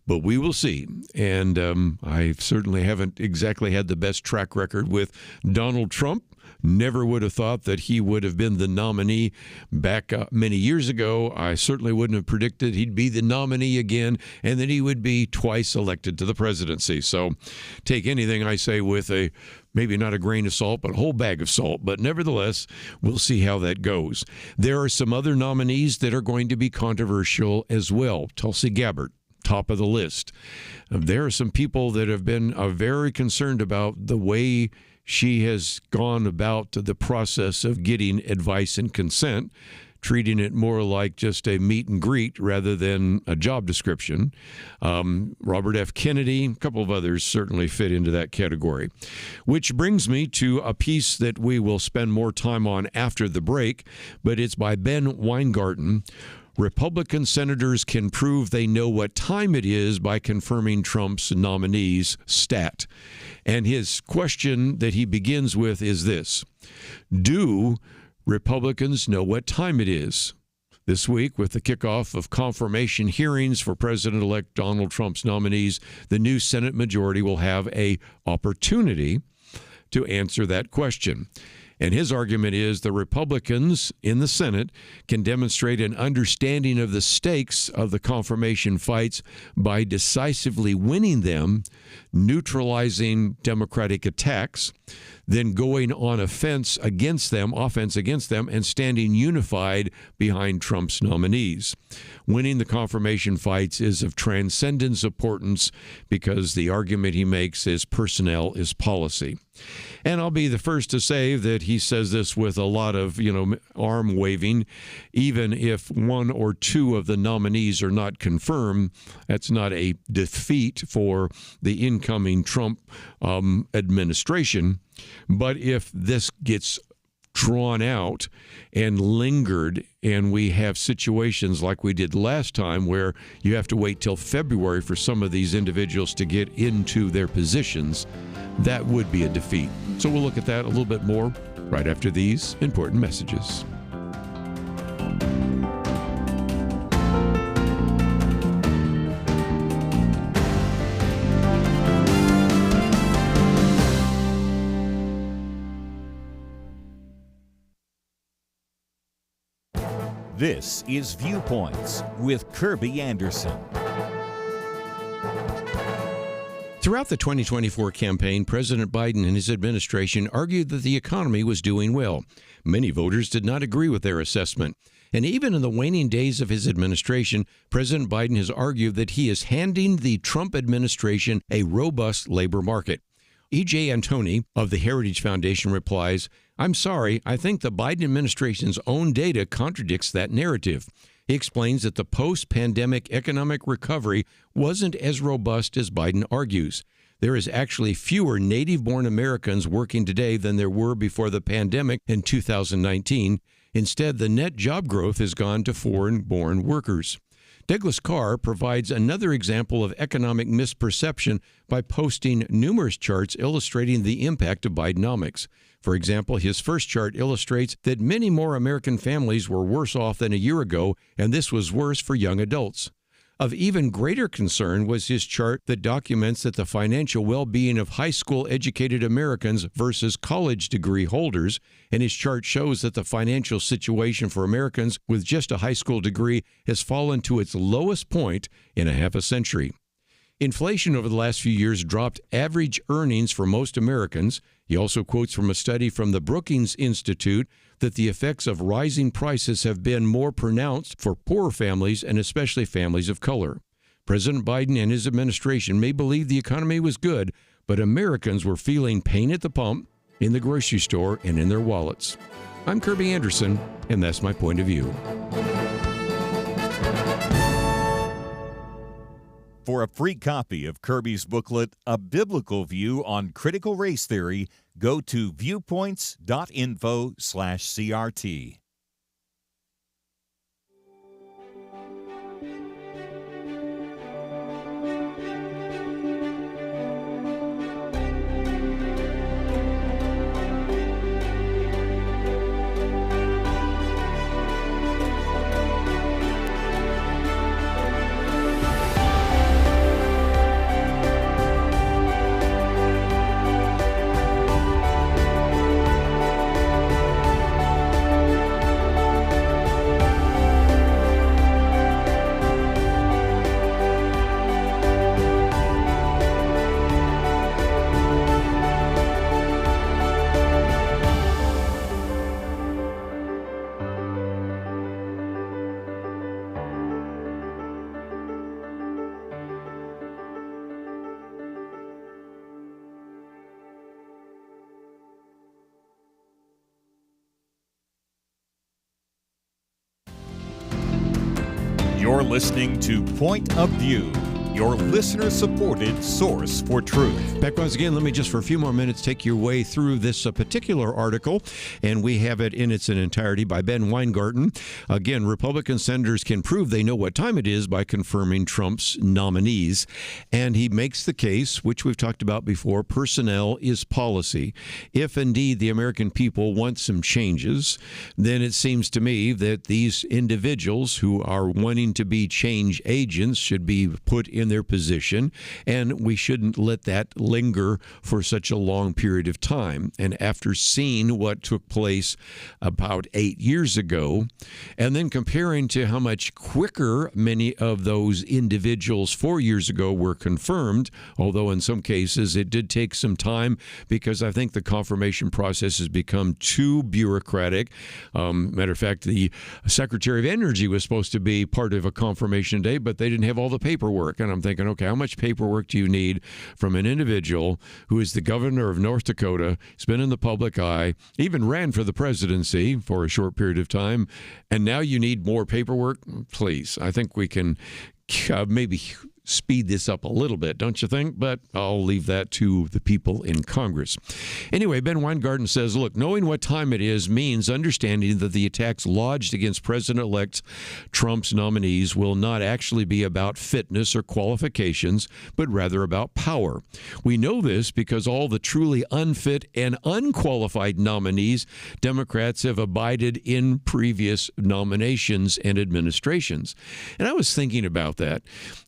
But we will see. And I certainly haven't exactly had the best track record with Donald Trump. Never would have thought that he would have been the nominee back many years ago. I certainly wouldn't have predicted he'd be the nominee again and that he would be twice elected to the presidency. So take anything I say with a maybe not a grain of salt, but a whole bag of salt. But nevertheless, we'll see how that goes. There are some other nominees that are going to be controversial as well. Tulsi Gabbard, top of the list. There are some people that have been very concerned about the way she has gone about the process of getting advice and consent, treating it more like just a meet and greet rather than a job description. Robert F. Kennedy, a couple of others certainly fit into that category. Which brings me to a piece that we will spend more time on after the break, but it's by Ben Weingarten. Republican senators can prove they know what time it is by confirming Trump's nominees stat. And his question that he begins with is this: do Republicans know what time it is? This week, with the kickoff of confirmation hearings for President-elect Donald Trump's nominees, the new Senate majority will have an opportunity to answer that question. And his argument is the Republicans in the Senate can demonstrate an understanding of the stakes of the confirmation fights by decisively winning them, neutralizing Democratic attacks, then going on offense against them, and standing unified behind Trump's nominees. Winning the confirmation fights is of transcendent importance because the argument he makes is personnel is policy. And I'll be the first to say that he says this with a lot of, arm waving. Even if 1 or 2 of the nominees are not confirmed, that's not a defeat for the incoming Trump administration. But if this gets drawn out and lingered, and we have situations like we did last time where you have to wait till February for some of these individuals to get into their positions, that would be a defeat. So we'll look at that a little bit more right after these important messages. This is Viewpoints with Kerby Anderson. Throughout the 2024 campaign, President Biden and his administration argued that the economy was doing well. Many voters did not agree with their assessment. And even in the waning days of his administration, President Biden has argued that he is handing the Trump administration a robust labor market. E.J. Antoni of the Heritage Foundation replies, "I'm sorry, I think the Biden administration's own data contradicts that narrative." He explains that the post-pandemic economic recovery wasn't as robust as Biden argues. There is actually fewer native-born Americans working today than there were before the pandemic in 2019. Instead, the net job growth has gone to foreign-born workers. Douglas Carr provides another example of economic misperception by posting numerous charts illustrating the impact of Bidenomics. For example, his first chart illustrates that many more American families were worse off than a year ago, and this was worse for young adults. Of even greater concern was his chart that documents that the financial well-being of high school-educated Americans versus college degree holders, and his chart shows that the financial situation for Americans with just a high school degree has fallen to its lowest point in a half a century. Inflation over the last few years dropped average earnings for most Americans. He also quotes from a study from the Brookings Institute that the effects of rising prices have been more pronounced for poorer families and especially families of color. President Biden and his administration may believe the economy was good, but Americans were feeling pain at the pump, in the grocery store, and in their wallets. I'm Kerby Anderson, and that's my point of view. For a free copy of Kerby's booklet, A Biblical View on Critical Race Theory, go to viewpoints.info/CRT. You're listening to Point of View, your listener-supported source for truth. Back once again, let me just for a few more minutes take your way through this particular article, and we have it in its entirety by Ben Weingarten. Again, Republican senators can prove they know what time it is by confirming Trump's nominees. And he makes the case, which we've talked about before, personnel is policy. If indeed the American people want some changes, then it seems to me that these individuals who are wanting to be change agents should be put in their position, and we shouldn't let that linger for such a long period of time. And after seeing what took place about 8 years ago, and then comparing to how much quicker many of those individuals 4 years ago were confirmed, although in some cases it did take some time because I think the confirmation process has become too bureaucratic. Matter of fact, the Secretary of Energy was supposed to be part of a confirmation day, but they didn't have all the paperwork. And I'm thinking, okay, how much paperwork do you need from an individual who is the governor of North Dakota, has been in the public eye, even ran for the presidency for a short period of time, and now you need more paperwork? Please, I think we can maybe speed this up a little bit, don't you think? But I'll leave that to the people in Congress. Anyway, Ben Weingarten says, look, knowing what time it is means understanding that the attacks lodged against President-elect Trump's nominees will not actually be about fitness or qualifications, but rather about power. We know this because all the truly unfit and unqualified nominees Democrats have abided in previous nominations and administrations. And I was thinking about that,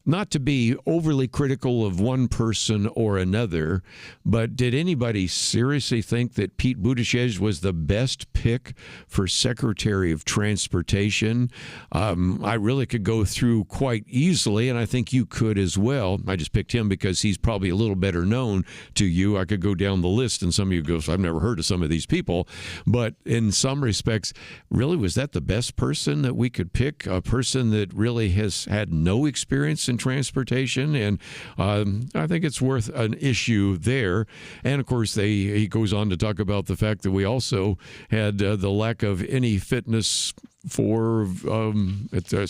not to be be overly critical of one person or another, but did anybody seriously think that Pete Buttigieg was the best pick for Secretary of Transportation? I really could go through quite easily, and I think you could as well. I just picked him because he's probably a little better known to you. I could go down the list, and some of you go, I've never heard of some of these people. But in some respects, really, was that the best person that we could pick? A person that really has had no experience in transportation? And I think it's worth an issue there. And, of course, he goes on to talk about the fact that we also had the lack of any fitness for the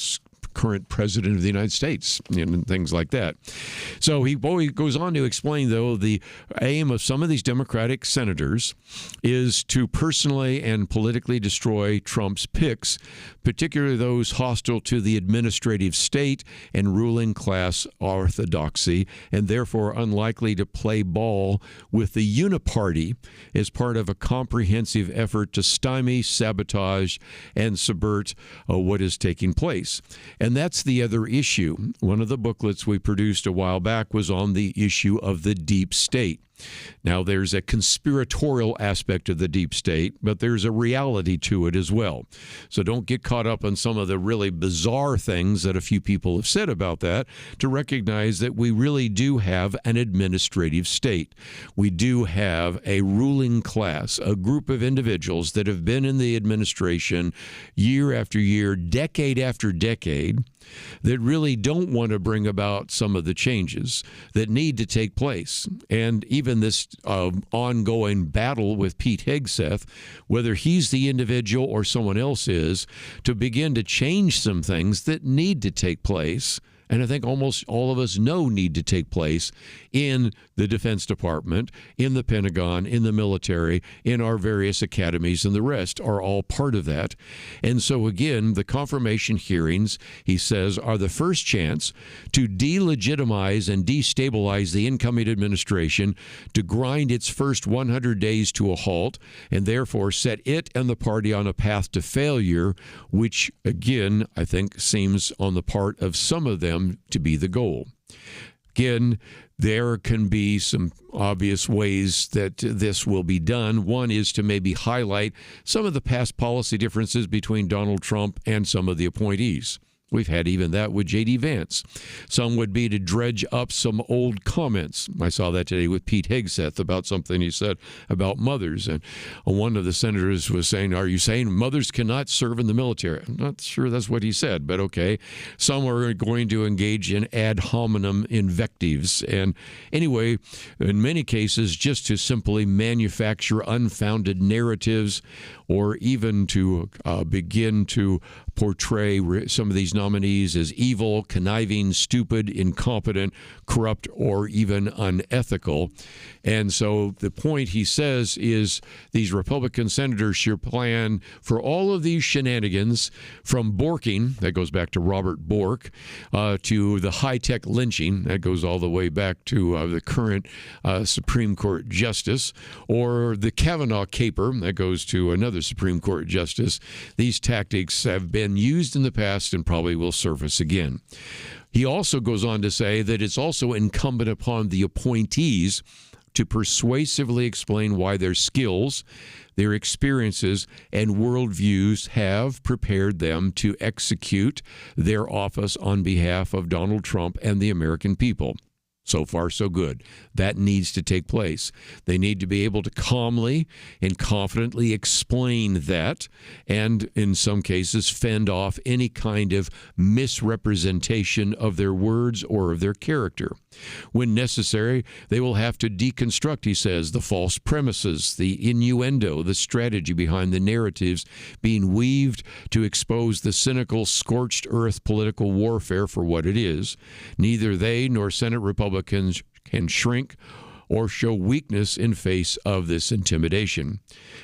current president of the United States and things like that. So he goes on to explain, though, the aim of some of these Democratic senators is to personally and politically destroy Trump's picks, particularly those hostile to the administrative state and ruling class orthodoxy, and therefore unlikely to play ball with the uniparty as part of a comprehensive effort to stymie, sabotage, and subvert what is taking place. And that's the other issue. One of the booklets we produced a while back was on the issue of the deep state. Now, there's a conspiratorial aspect of the deep state, but there's a reality to it as well. So don't get caught up on some of the really bizarre things that a few people have said about that, to recognize that we really do have an administrative state. We do have a ruling class, a group of individuals that have been in the administration year after year, decade after decade, that really don't want to bring about some of the changes that need to take place. And even this ongoing battle with Pete Hegseth, whether he's the individual or someone else is, to begin to change some things that need to take place. And I think almost all of us know need to take place in the Defense Department, in the Pentagon, in the military, in our various academies, and the rest are all part of that. And so, again, the confirmation hearings, he says, are the first chance to delegitimize and destabilize the incoming administration, to grind its first 100 days to a halt, and therefore set it and the party on a path to failure, which, again, I think seems on the part of some of them to be the goal. Again, there can be some obvious ways that this will be done. One is to maybe highlight some of the past policy differences between Donald Trump and some of the appointees. We've had even that with J.D. Vance. Some would be to dredge up some old comments. I saw that today with Pete Hegseth about something he said about mothers. And one of the senators was saying, are you saying mothers cannot serve in the military? I'm not sure that's what he said, but okay. Some are going to engage in ad hominem invectives. And anyway, in many cases, just to simply manufacture unfounded narratives, or even to begin to portray some of these nominees as evil, conniving, stupid, incompetent, corrupt, or even unethical. And so the point, he says, is these Republican senators should plan for all of these shenanigans, from borking, that goes back to Robert Bork, to the high-tech lynching, that goes all the way back to the current Supreme Court justice, or the Kavanaugh caper, that goes to another Supreme Court justice. These tactics have been used in the past and probably will surface again. He also goes on to say that it's also incumbent upon the appointees to persuasively explain why their skills, their experiences, and worldviews have prepared them to execute their office on behalf of Donald Trump and the American people. So far, so good. That needs to take place. They need to be able to calmly and confidently explain that, and in some cases fend off any kind of misrepresentation of their words or of their character. When necessary, they will have to deconstruct, he says, the false premises, the innuendo, the strategy behind the narratives being weaved to expose the cynical, scorched earth political warfare for what it is. Neither they nor Senate Republicans can shrink or show weakness in face of this intimidation.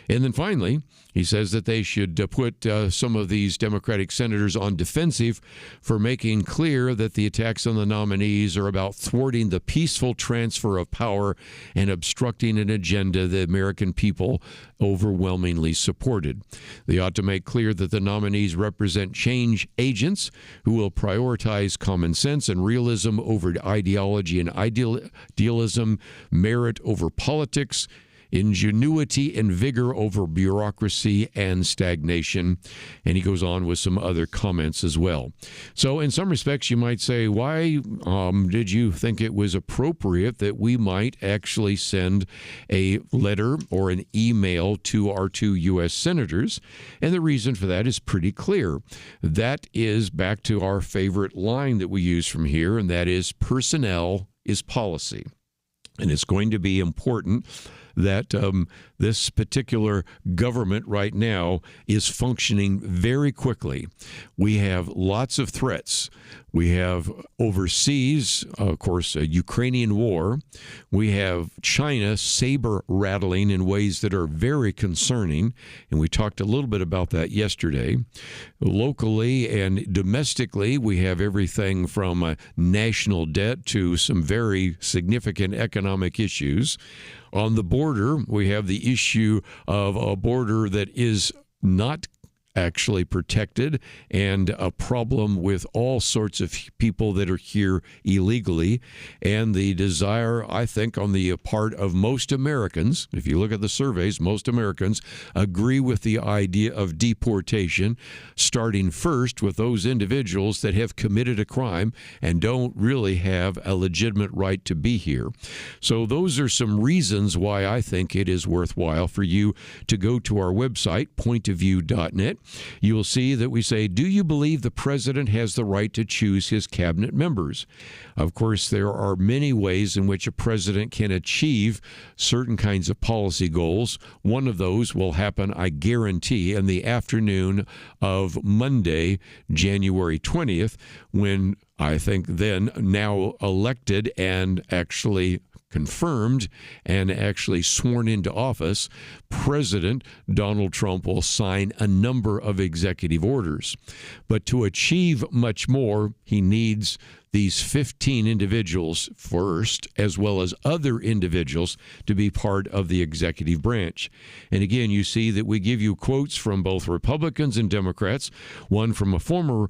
And then finally, he says that they should put some of these Democratic senators on defensive for making clear that the attacks on the nominees are about thwarting the peaceful transfer of power and obstructing an agenda the American people overwhelmingly supported. They ought to make clear that the nominees represent change agents who will prioritize common sense and realism over ideology and idealism, merit over politics, ingenuity and vigor over bureaucracy and stagnation. And he goes on with some other comments as well. So in some respects, you might say, why did you think it was appropriate that we might actually send a letter or an email to our 2 U.S. senators? And the reason for that is pretty clear. That is back to our favorite line that we use from here, and that is personnel is policy. And it's going to be important that this particular government right now is functioning very quickly. We have lots of threats. We have overseas, of course, a Ukrainian war. We have China saber rattling in ways that are very concerning, and we talked a little bit about that yesterday. Locally and domestically, we have everything from national debt to some very significant economic issues. On the border, we have the issue of a border that is not actually protected and a problem with all sorts of people that are here illegally, and the desire, I think, on the part of most Americans, if you look at the surveys, most Americans agree with the idea of deportation, starting first with those individuals that have committed a crime and don't really have a legitimate right to be here. So those are some reasons why I think it is worthwhile for you to go to our website, pointofview.net. You will see that we say, do you believe the president has the right to choose his cabinet members? Of course, there are many ways in which a president can achieve certain kinds of policy goals. One of those will happen, I guarantee, in the afternoon of Monday, January 20th, when I think then now elected and actually confirmed and actually sworn into office, President Donald Trump will sign a number of executive orders. But to achieve much more, he needs these 15 individuals first, as well as other individuals, to be part of the executive branch. And again, you see that we give you quotes from both Republicans and Democrats, one from a former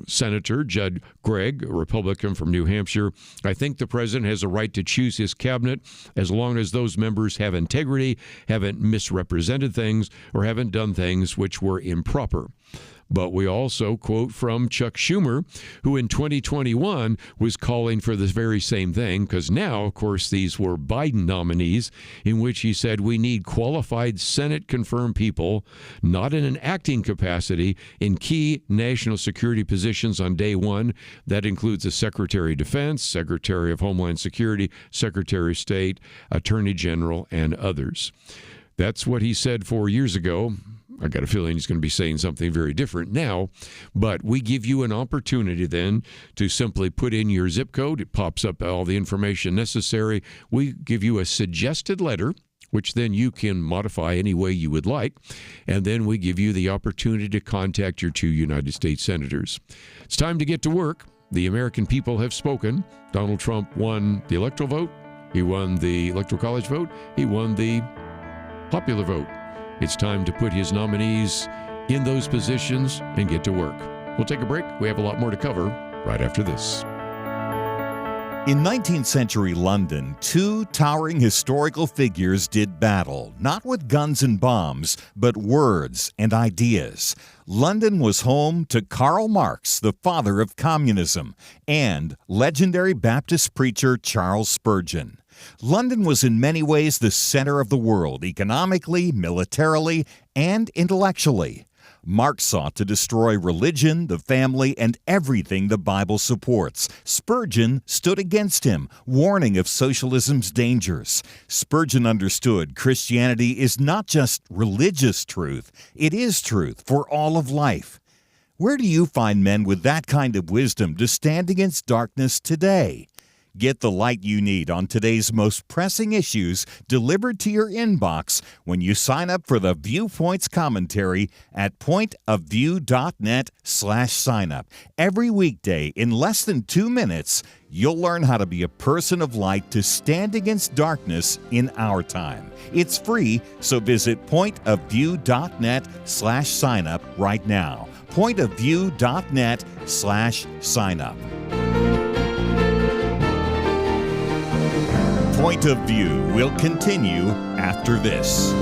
Senator, Judd Gregg, a Republican from New Hampshire. I think the president has a right to choose his cabinet as long as those members have integrity, haven't misrepresented things, or haven't done things which were improper. But we also quote from Chuck Schumer, who in 2021 was calling for this very same thing, because now, of course, these were Biden nominees, in which he said we need qualified Senate-confirmed people, not in an acting capacity, in key national security positions on day one. That includes the Secretary of Defense, Secretary of Homeland Security, Secretary of State, Attorney General, and others. That's what he said 4 years ago. I got a feeling he's going to be saying something very different now, but we give you an opportunity then to simply put in your zip code. It pops up all the information necessary. We give you a suggested letter, which then you can modify any way you would like, and then we give you the opportunity to contact your 2 United States senators. It's time to get to work. The American people have spoken. Donald Trump won the electoral vote. He won the Electoral College vote. He won the popular vote. It's time to put his nominees in those positions and get to work. We'll take a break. We have a lot more to cover right after this. In 19th century London, 2 towering historical figures did battle, not with guns and bombs, but words and ideas. London was home to Karl Marx, the father of communism, and legendary Baptist preacher Charles Spurgeon. London was in many ways the center of the world, economically, militarily, and intellectually. Marx sought to destroy religion, the family, and everything the Bible supports. Spurgeon stood against him, warning of socialism's dangers. Spurgeon understood Christianity is not just religious truth, it is truth for all of life. Where do you find men with that kind of wisdom to stand against darkness today? Get the light you need on today's most pressing issues delivered to your inbox when you sign up for the Viewpoints commentary at pointofview.net/signup. Every weekday in less than 2 minutes, you'll learn how to be a person of light to stand against darkness in our time. It's free, so visit pointofview.net/signup right now. pointofview.net/signup. Point of View will continue after this.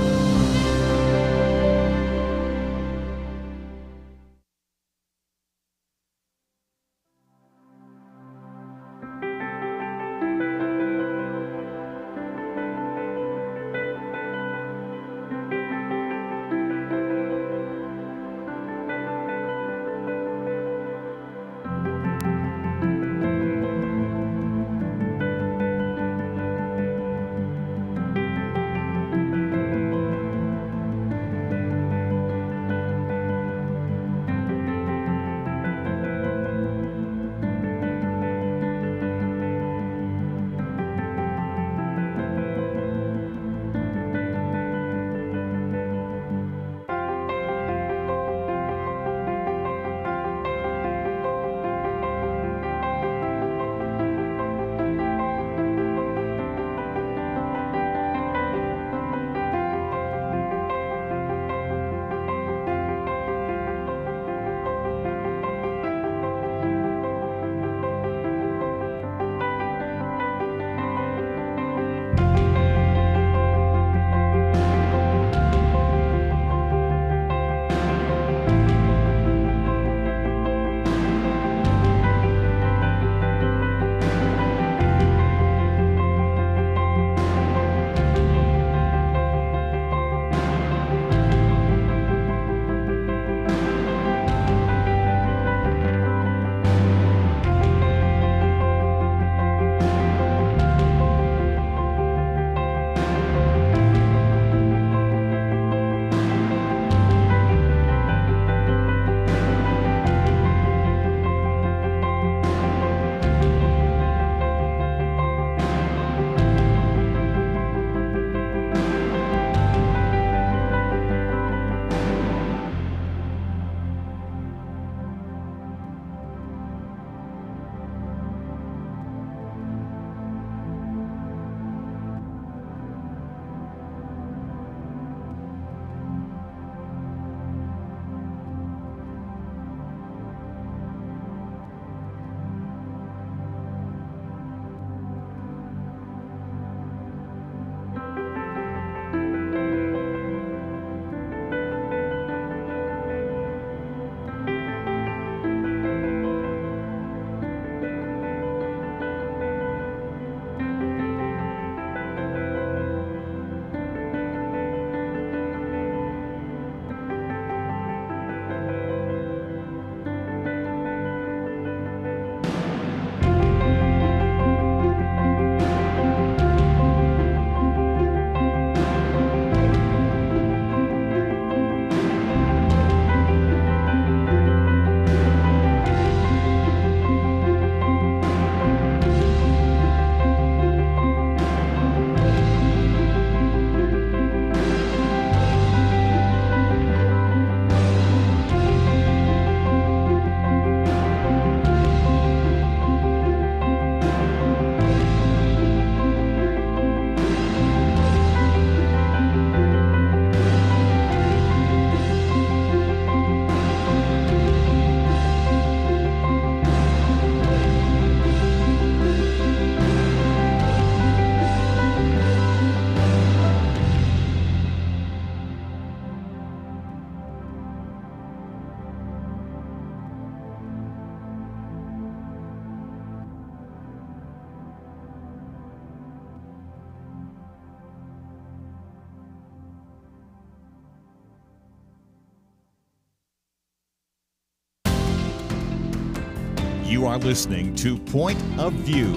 You are listening to Point of View.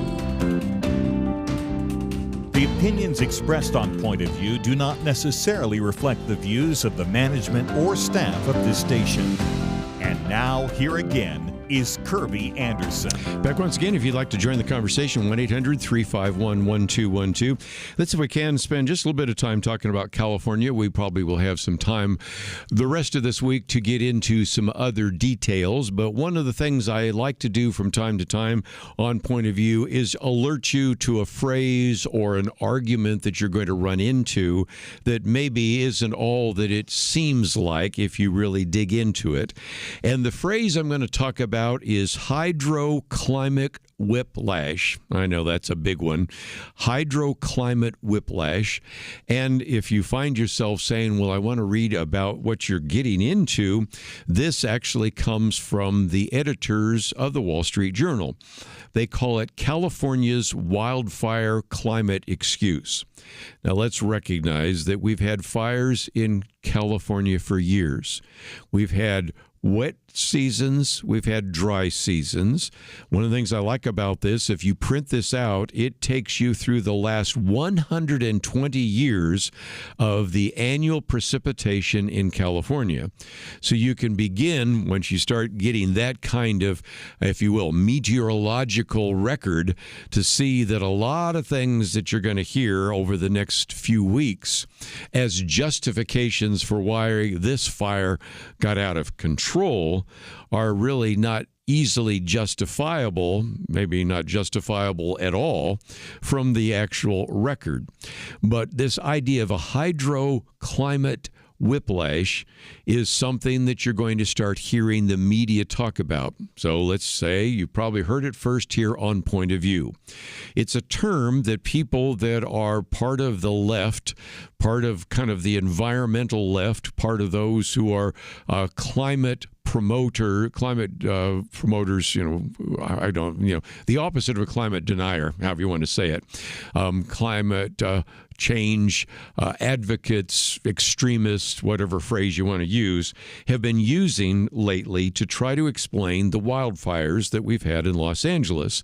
The opinions expressed on Point of View do not necessarily reflect the views of the management or staff of this station. And now, here again is Kerby Anderson. Back once again, if you'd like to join the conversation, 1-800-351-1212. Let's, if we can, spend just a little bit of time talking about California. We probably will have some time the rest of this week to get into some other details. But one of the things I like to do from time to time on Point of View is alert you to a phrase or an argument that you're going to run into that maybe isn't all that it seems like if you really dig into it. And the phrase I'm going to talk about is hydroclimate whiplash. I know that's a big one. Hydroclimate whiplash. And if you find yourself saying, well, I want to read about what you're getting into, this actually comes from the editors of the Wall Street Journal. They call it California's wildfire climate excuse. Now, let's recognize that we've had fires in California for years. We've had wet seasons, we've had dry seasons. One of the things I like about this, if you print this out, it takes you through the last 120 years of the annual precipitation in California. So you can begin, once you start getting that kind of, if you will, meteorological record, to see that a lot of things that you're going to hear over the next few weeks as justifications for why this fire got out of control are really not easily justifiable, maybe not justifiable at all, from the actual record. But this idea of a hydroclimate whiplash is something that you're going to start hearing the media talk about. So let's say you probably heard it first here on Point of View. It's a term that people that are part of the left, part of kind of the environmental left, part of those who are climate promoters, the opposite of a climate denier, however you want to say it, climate change advocates, extremists, whatever phrase you want to use, have been using lately to try to explain the wildfires that we've had in Los Angeles.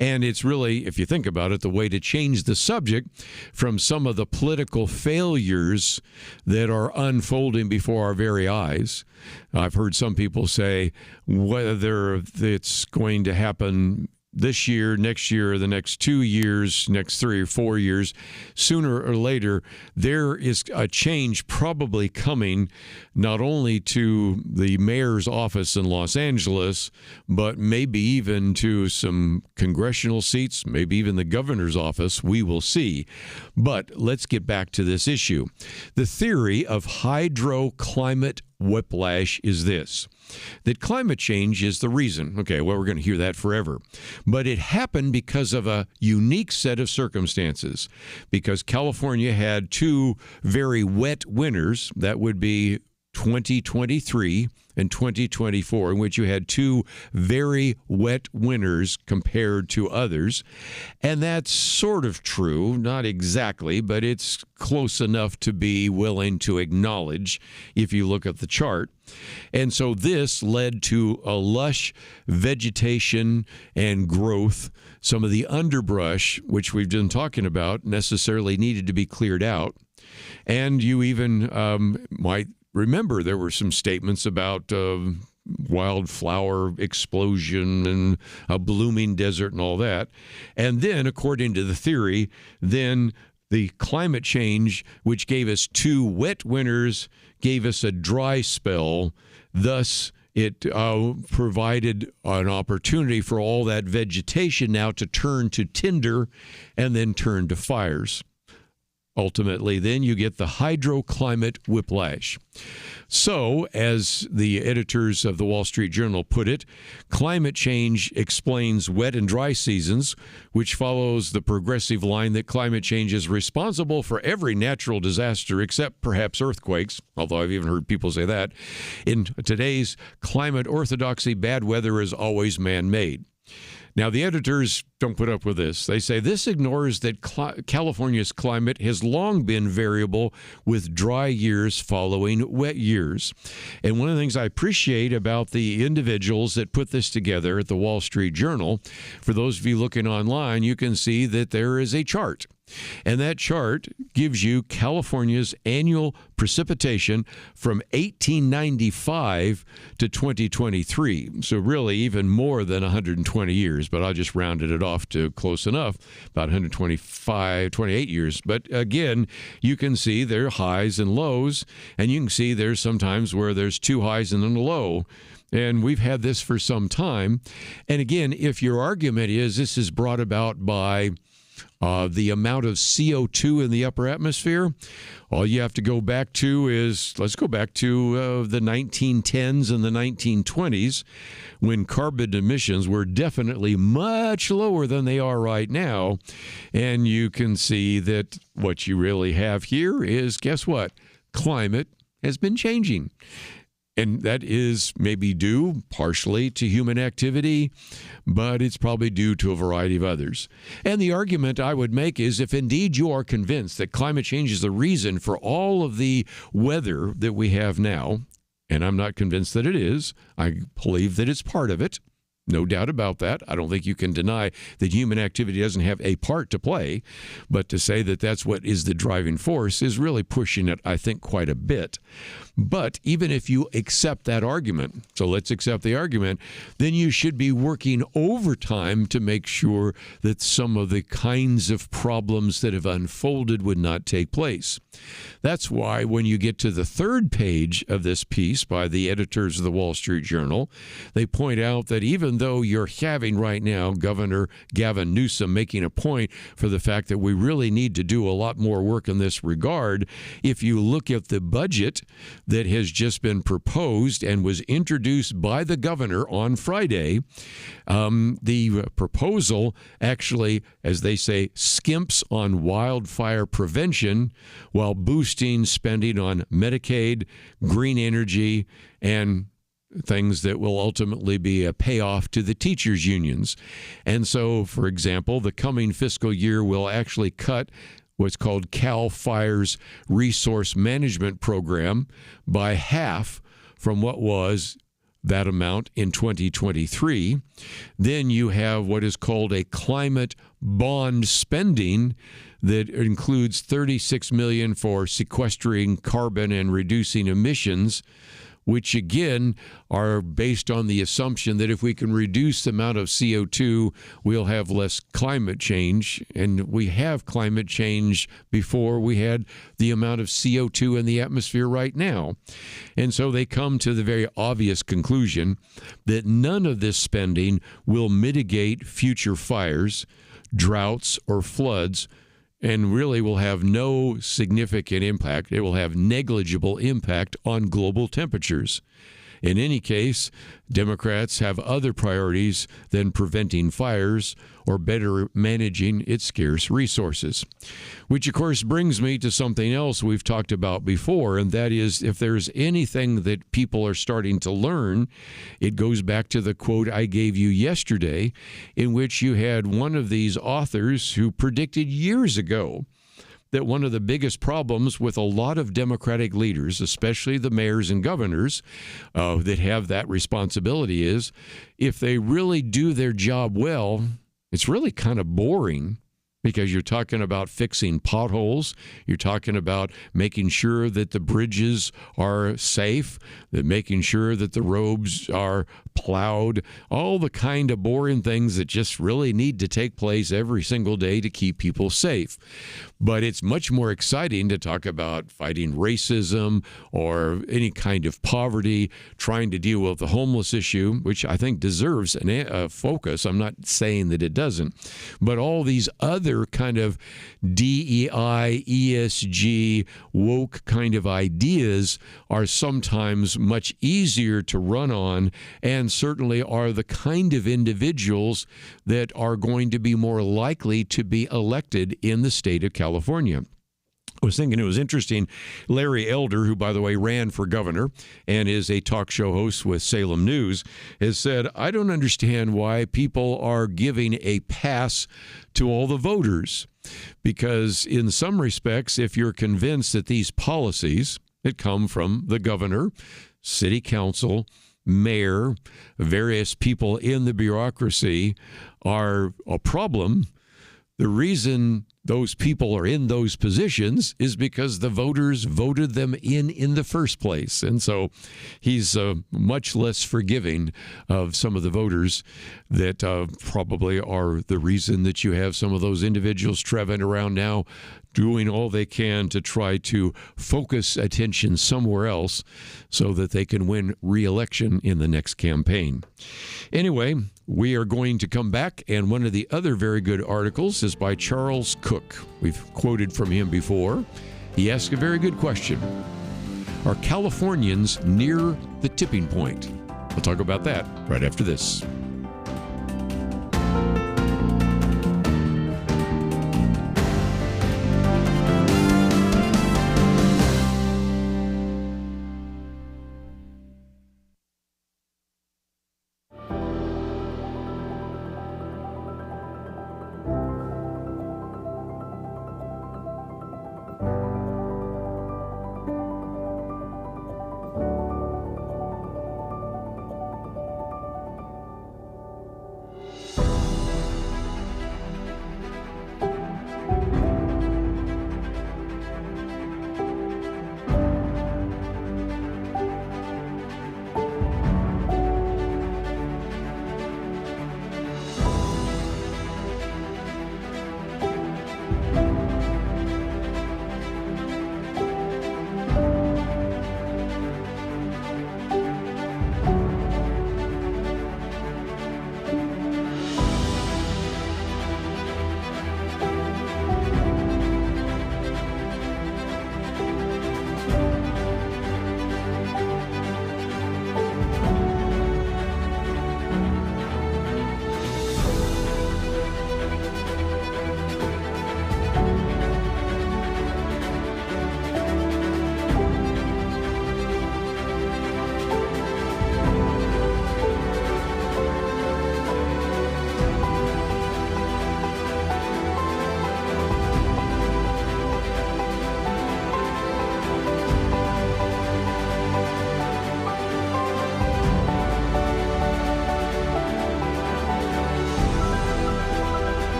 And it's really, if you think about it, the way to change the subject from some of the political failures that are unfolding before our very eyes. I've heard some people say whether it's going to happen this year, next year, or the next 2 years, next 3 or 4 years, sooner or later, there is a change probably coming not only to the mayor's office in Los Angeles, but maybe even to some congressional seats, maybe even the governor's office. We will see. But let's get back to this issue. The theory of hydroclimate whiplash is this: that climate change is the reason. Okay, well, we're going to hear that forever. But it happened because of a unique set of circumstances. Because California had two very wet winters, that would be 2023 and 2024, in which you had two very wet winters compared to others. And that's sort of true, not exactly, but it's close enough to be willing to acknowledge if you look at the chart. And so this led to a lush vegetation and growth. Some of the underbrush, which we've been talking about, necessarily needed to be cleared out. And you even might remember there were some statements about wildflower explosion and a blooming desert and all that. And then, according to the theory, then the climate change, which gave us two wet winters, gave us a dry spell. Thus, it provided an opportunity for all that vegetation now to turn to tinder and then turn to fires. Ultimately, then you get the hydroclimate whiplash. So, as the editors of the Wall Street Journal put it, climate change explains wet and dry seasons, which follows the progressive line that climate change is responsible for every natural disaster except perhaps earthquakes, although I've even heard people say that. In today's climate orthodoxy, bad weather is always man-made. Now, the editors don't put up with this. They say this ignores that California's climate has long been variable with dry years following wet years. And one of the things I appreciate about the individuals that put this together at the Wall Street Journal, for those of you looking online, you can see that there is a chart. And that chart gives you California's annual precipitation from 1895 to 2023. So really even more than 120 years, but I just rounded it off to close enough, about 28 years. But again, you can see there are highs and lows, and you can see there's sometimes where there's two highs and then a low. And we've had this for some time. And again, if your argument is this is brought about by the amount of CO2 in the upper atmosphere, all you have to go back to is, let's go back to the 1910s and the 1920s, when carbon emissions were definitely much lower than they are right now. And you can see that what you really have here is, guess what? Climate has been changing. And that is maybe due partially to human activity, but it's probably due to a variety of others. And the argument I would make is, if indeed you are convinced that climate change is the reason for all of the weather that we have now, and I'm not convinced that it is, I believe that it's part of it. No doubt about that. I don't think you can deny that human activity doesn't have a part to play, but to say that that's what is the driving force is really pushing it, I think, quite a bit. But even if you accept that argument, so let's accept the argument, then you should be working overtime to make sure that some of the kinds of problems that have unfolded would not take place. That's why when you get to the third page of this piece by the editors of the Wall Street Journal, they point out that even though you're having right now Governor Gavin Newsom making a point for the fact that we really need to do a lot more work in this regard, if you look at the budget that has just been proposed and was introduced by the governor on Friday, the proposal actually, as they say, skimps on wildfire prevention while boosting spending on Medicaid, green energy, and things that will ultimately be a payoff to the teachers' unions. And so, for example, the coming fiscal year will actually cut what's called Cal Fire's resource management program by half from what was that amount in 2023. Then you have what is called a climate bond spending that includes $36 million for sequestering carbon and reducing emissions, which again are based on the assumption that if we can reduce the amount of CO2, we'll have less climate change. And we have climate change before we had the amount of CO2 in the atmosphere right now. And so they come to the very obvious conclusion that none of this spending will mitigate future fires, droughts, or floods, and really will have no significant impact. It will have negligible impact on global temperatures. In any case, Democrats have other priorities than preventing fires or better managing its scarce resources. Which, of course, brings me to something else we've talked about before, and that is, if there's anything that people are starting to learn, it goes back to the quote I gave you yesterday, in which you had one of these authors who predicted years ago that one of the biggest problems with a lot of Democratic leaders, especially the mayors and governors that have that responsibility, is if they really do their job well, it's really kind of boring, because you're talking about fixing potholes, you're talking about making sure that the bridges are safe, that making sure that the roads are plowed, all the kind of boring things that just really need to take place every single day to keep people safe. But it's much more exciting to talk about fighting racism or any kind of poverty, trying to deal with the homeless issue, which I think deserves a focus. I'm not saying that it doesn't. But all these other kind of DEI, ESG, woke kind of ideas are sometimes much easier to run on, and certainly are the kind of individuals that are going to be more likely to be elected in the state of California. I was thinking it was interesting. Larry Elder, who, by the way, ran for governor and is a talk show host with Salem News, has said, I don't understand why people are giving a pass to all the voters. Because in some respects, if you're convinced that these policies that come from the governor, city council, mayor, various people in the bureaucracy are a problem, the reason those people are in those positions is because the voters voted them in the first place. And so he's much less forgiving of some of the voters that probably are the reason that you have some of those individuals traveling around now doing all they can to try to focus attention somewhere else so that they can win re-election in the next campaign. Anyway, we are going to come back, and one of the other very good articles is by Charles Cook. We've quoted from him before. He asked a very good question. Are Californians near the tipping point? We'll talk about that right after this.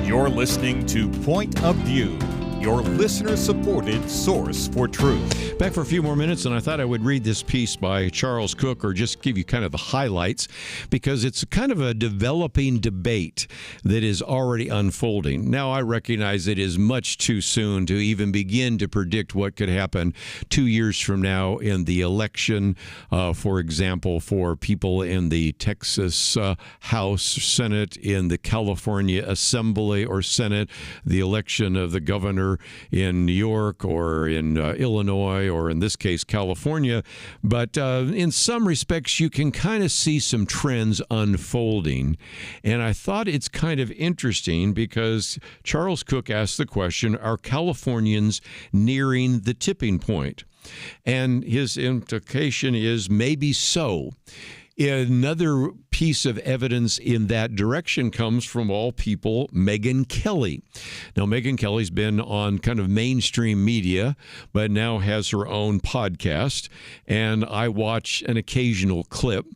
You're listening to Point of View, your listener-supported source for truth. Back for a few more minutes, and I thought I would read this piece by Charles Cook, or just give you kind of the highlights, because it's kind of a developing debate that is already unfolding. Now, I recognize it is much too soon to even begin to predict what could happen 2 years from now in the election, for example, for people in the Texas House, Senate, in the California Assembly or Senate, the election of the governor are in New York or in Illinois or in this case California, but in some respects you can kind of see some trends unfolding. And I thought it's kind of interesting because Charles Cook asked the question, are Californians nearing the tipping point? And his implication is maybe so. Another piece of evidence in that direction comes from all people, Megyn Kelly. Now, Megyn Kelly's been on kind of mainstream media, but now has her own podcast, and I watch an occasional clip.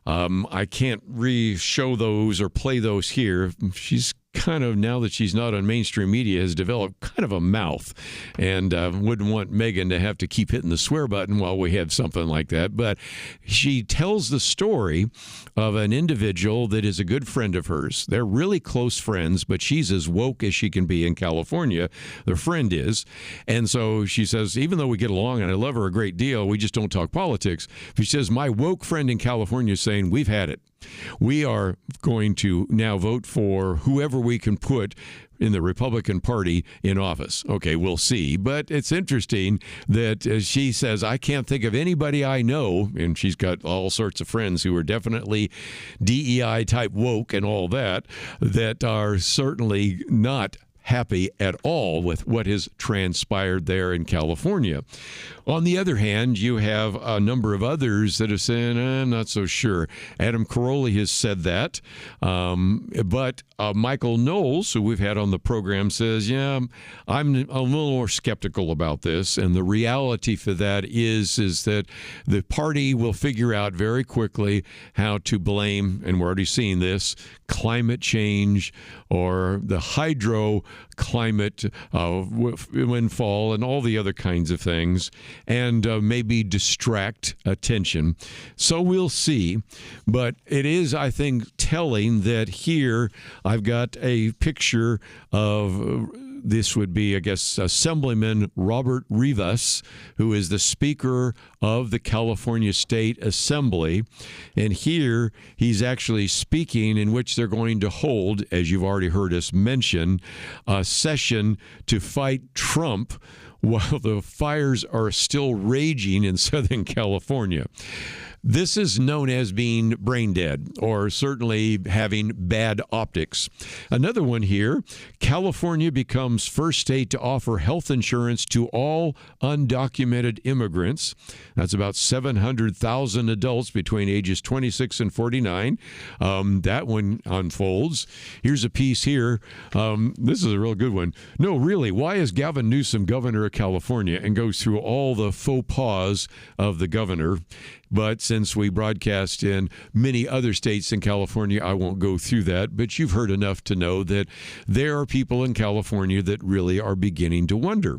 I can't re-show those or play those here. She's kind of, now that she's not on mainstream media, has developed kind of a mouth, and wouldn't want Megyn to have to keep hitting the swear button while we have something like that. But she tells the story of an individual that is a good friend of hers. They're really close friends, but she's as woke as she can be in California. Their friend is. And so she says, even though we get along and I love her a great deal, we just don't talk politics. She says, my woke friend in California is saying, we've had it. We are going to now vote for whoever we can put in the Republican Party in office. Okay, we'll see. But it's interesting that she says, I can't think of anybody I know, and she's got all sorts of friends who are definitely DEI type woke and all that, that are certainly not happy at all with what has transpired there in California. On the other hand, you have a number of others that have said, I'm not so sure. Adam Carolla has said that. But Michael Knowles, who we've had on the program, says, yeah, I'm a little more skeptical about this. And the reality for that is that the party will figure out very quickly how to blame, and we're already seeing this, climate change or the hydro climate windfall and all the other kinds of things, and maybe distract attention. So we'll see. But it is, I think, telling that here I've got a picture of this would be, I guess, Assemblyman Robert Rivas, who is the Speaker of the California State Assembly. And here he's actually speaking, in which they're going to hold, as you've already heard us mention, a session to fight Trump while the fires are still raging in Southern California. This is known as being brain dead, or certainly having bad optics. Another one here, California becomes first state to offer health insurance to all undocumented immigrants. That's about 700,000 adults between ages 26 and 49. That one unfolds. Here's a piece here. This is a real good one. No, really, why is Gavin Newsom governor of California? And goes through all the faux pas of the governor. But since we broadcast in many other states in California, I won't go through that. But you've heard enough to know that there are people in California that really are beginning to wonder.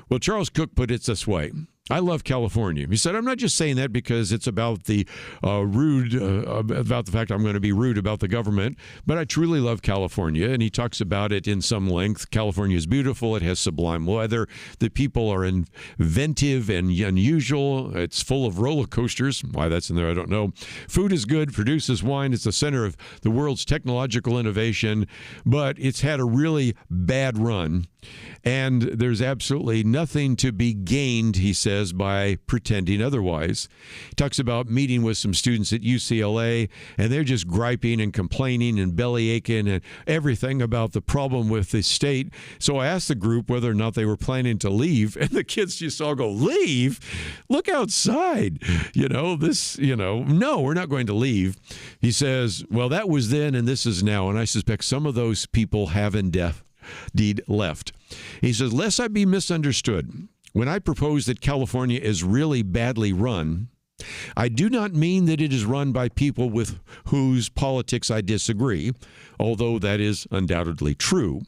Well, Charles Cook put it this way. I love California. He said, I'm not just saying that because it's about the about the fact I'm going to be rude about the government, but I truly love California. And he talks about it in some length. California is beautiful. It has sublime weather. The people are inventive and unusual. It's full of roller coasters. Why that's in there, I don't know. Food is good, produces wine. It's the center of the world's technological innovation, but it's had a really bad run. And there's absolutely nothing to be gained, he says, by pretending otherwise. He talks about meeting with some students at UCLA, and they're just griping and complaining and belly aching and everything about the problem with the state. So I asked the group whether or not they were planning to leave, and the kids just all go, leave? Look outside. No, we're not going to leave. He says, well, that was then and this is now, and I suspect some of those people have indeed left. He says, lest I be misunderstood, when I propose that California is really badly run, I do not mean that it is run by people with whose politics I disagree, although that is undoubtedly true.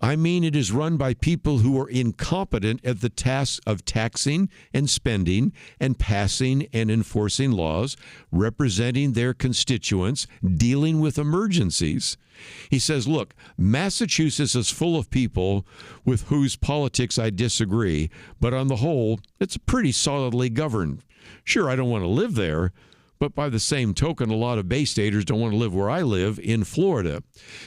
I mean it is run by people who are incompetent at the task of taxing and spending and passing and enforcing laws, representing their constituents, dealing with emergencies. He says, look, Massachusetts is full of people with whose politics I disagree, but on the whole, it's pretty solidly governed. Sure, I don't want to live there, but But by the same token, a lot of Bay Staters don't want to live where I live in Florida.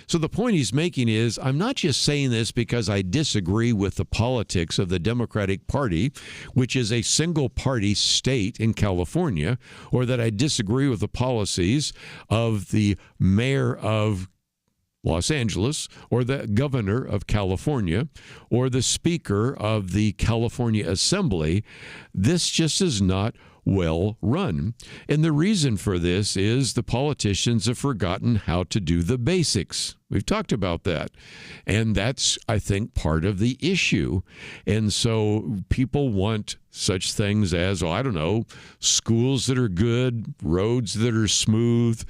So the point he's making is, I'm not just saying this because I disagree with the politics of the Democratic Party, which is a single-party state in California, or that I disagree with the policies of the mayor of Los Angeles, or the governor of California, or the speaker of the California Assembly. This just is not well run. And the reason for this is the politicians have forgotten how to do the basics. We've talked about that. And that's, I think, part of the issue. And so people want such things as, schools that are good, roads that are smooth,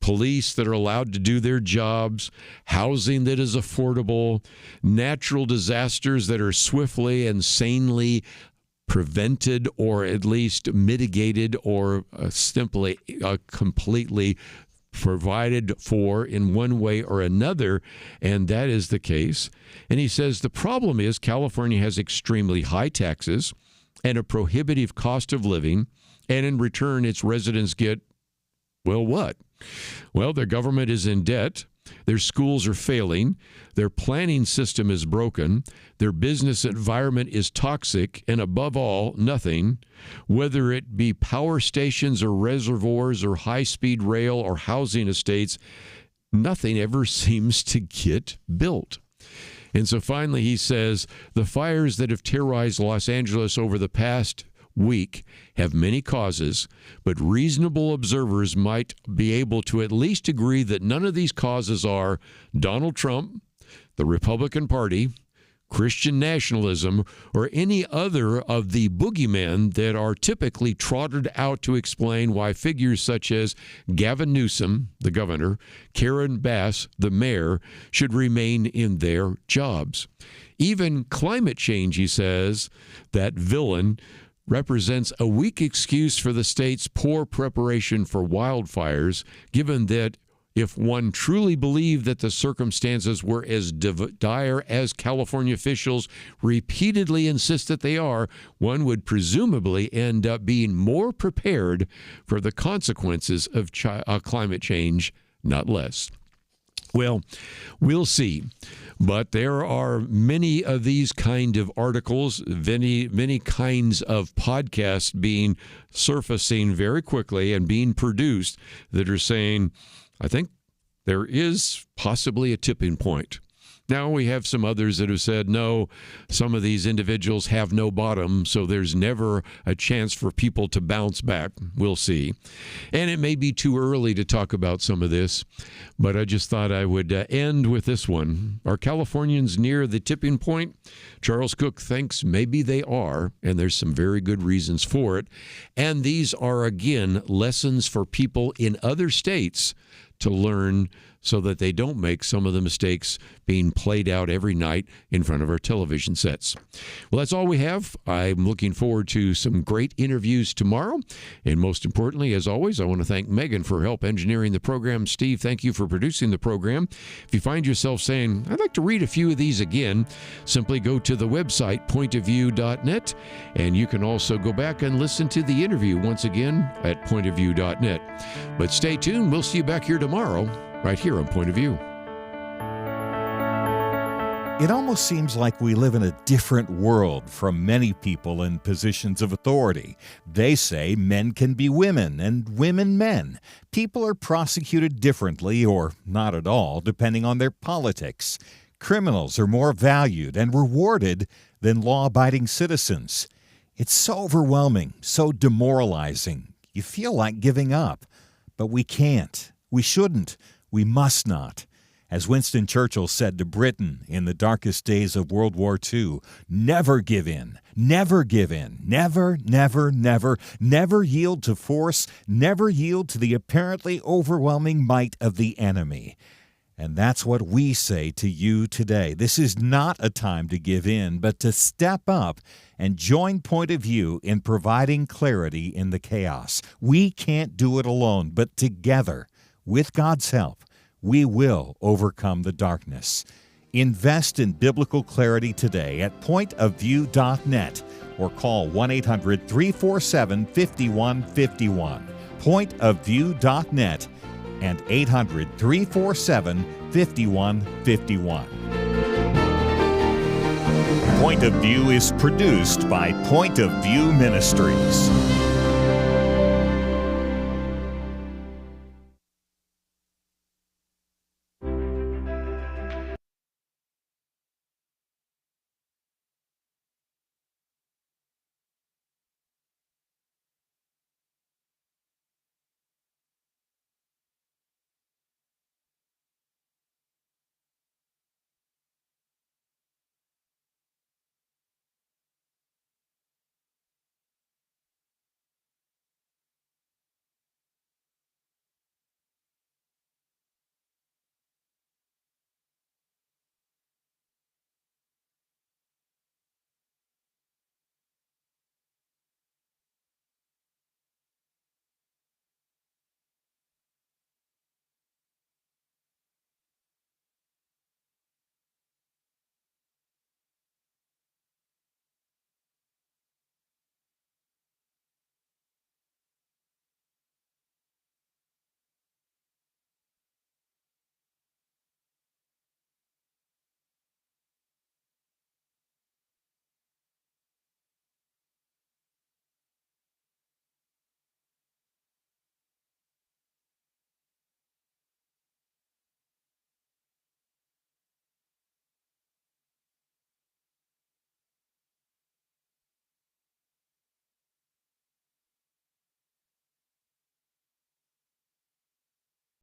police that are allowed to do their jobs, housing that is affordable, natural disasters that are swiftly and sanely prevented, or at least mitigated, or simply completely provided for in one way or another, and that is the case. And he says the problem is California has extremely high taxes and a prohibitive cost of living, and in return its residents get, what? Well, their government is in debt, their schools are failing, their planning system is broken, their business environment is toxic, and above all, nothing, whether it be power stations or reservoirs or high-speed rail or housing estates, nothing ever seems to get built. And so finally he says, the fires that have terrorized Los Angeles over the past week have many causes, but reasonable observers might be able to at least agree that none of these causes are Donald Trump, the Republican Party, Christian nationalism, or any other of the boogeymen that are typically trotted out to explain why figures such as Gavin Newsom, the governor, Karen Bass, the mayor, should remain in their jobs. Even climate change, he says, that villain, represents a weak excuse for the state's poor preparation for wildfires, given that if one truly believed that the circumstances were as dire as California officials repeatedly insist that they are, one would presumably end up being more prepared for the consequences of climate change, not less. Well, we'll see. But there are many of these kind of articles, many kinds of podcasts surfacing very quickly and being produced that are saying, I think there is possibly a tipping point. Now we have some others that have said, no, some of these individuals have no bottom, so there's never a chance for people to bounce back. We'll see. And it may be too early to talk about some of this, but I just thought I would end with this one. Are Californians near the tipping point? Charles Cook thinks maybe they are, and there's some very good reasons for it. And these are, again, lessons for people in other states to learn so that they don't make some of the mistakes being played out every night in front of our television sets. Well, that's all we have. I'm looking forward to some great interviews tomorrow. And most importantly, as always, I want to thank Megan for help engineering the program. Steve, thank you for producing the program. If you find yourself saying, I'd like to read a few of these again, simply go to the website, pointofview.net, and you can also go back and listen to the interview once again at pointofview.net. But stay tuned. We'll see you back here tomorrow, right here on Point of View. It almost seems like we live in a different world from many people in positions of authority. They say men can be women and women men. People are prosecuted differently or not at all, depending on their politics. Criminals are more valued and rewarded than law-abiding citizens. It's so overwhelming, so demoralizing. You feel like giving up. But we can't. We shouldn't. We must not. As Winston Churchill said to Britain in the darkest days of World War II, never give in, never give in, never, never, never, never yield to force, never yield to the apparently overwhelming might of the enemy. And that's what we say to you today. This is not a time to give in, but to step up and join Point of View in providing clarity in the chaos. We can't do it alone, but together, with God's help, we will overcome the darkness. Invest in biblical clarity today at pointofview.net or call 1-800-347-5151. pointofview.net and 800-347-5151. Point of View is produced by Point of View Ministries.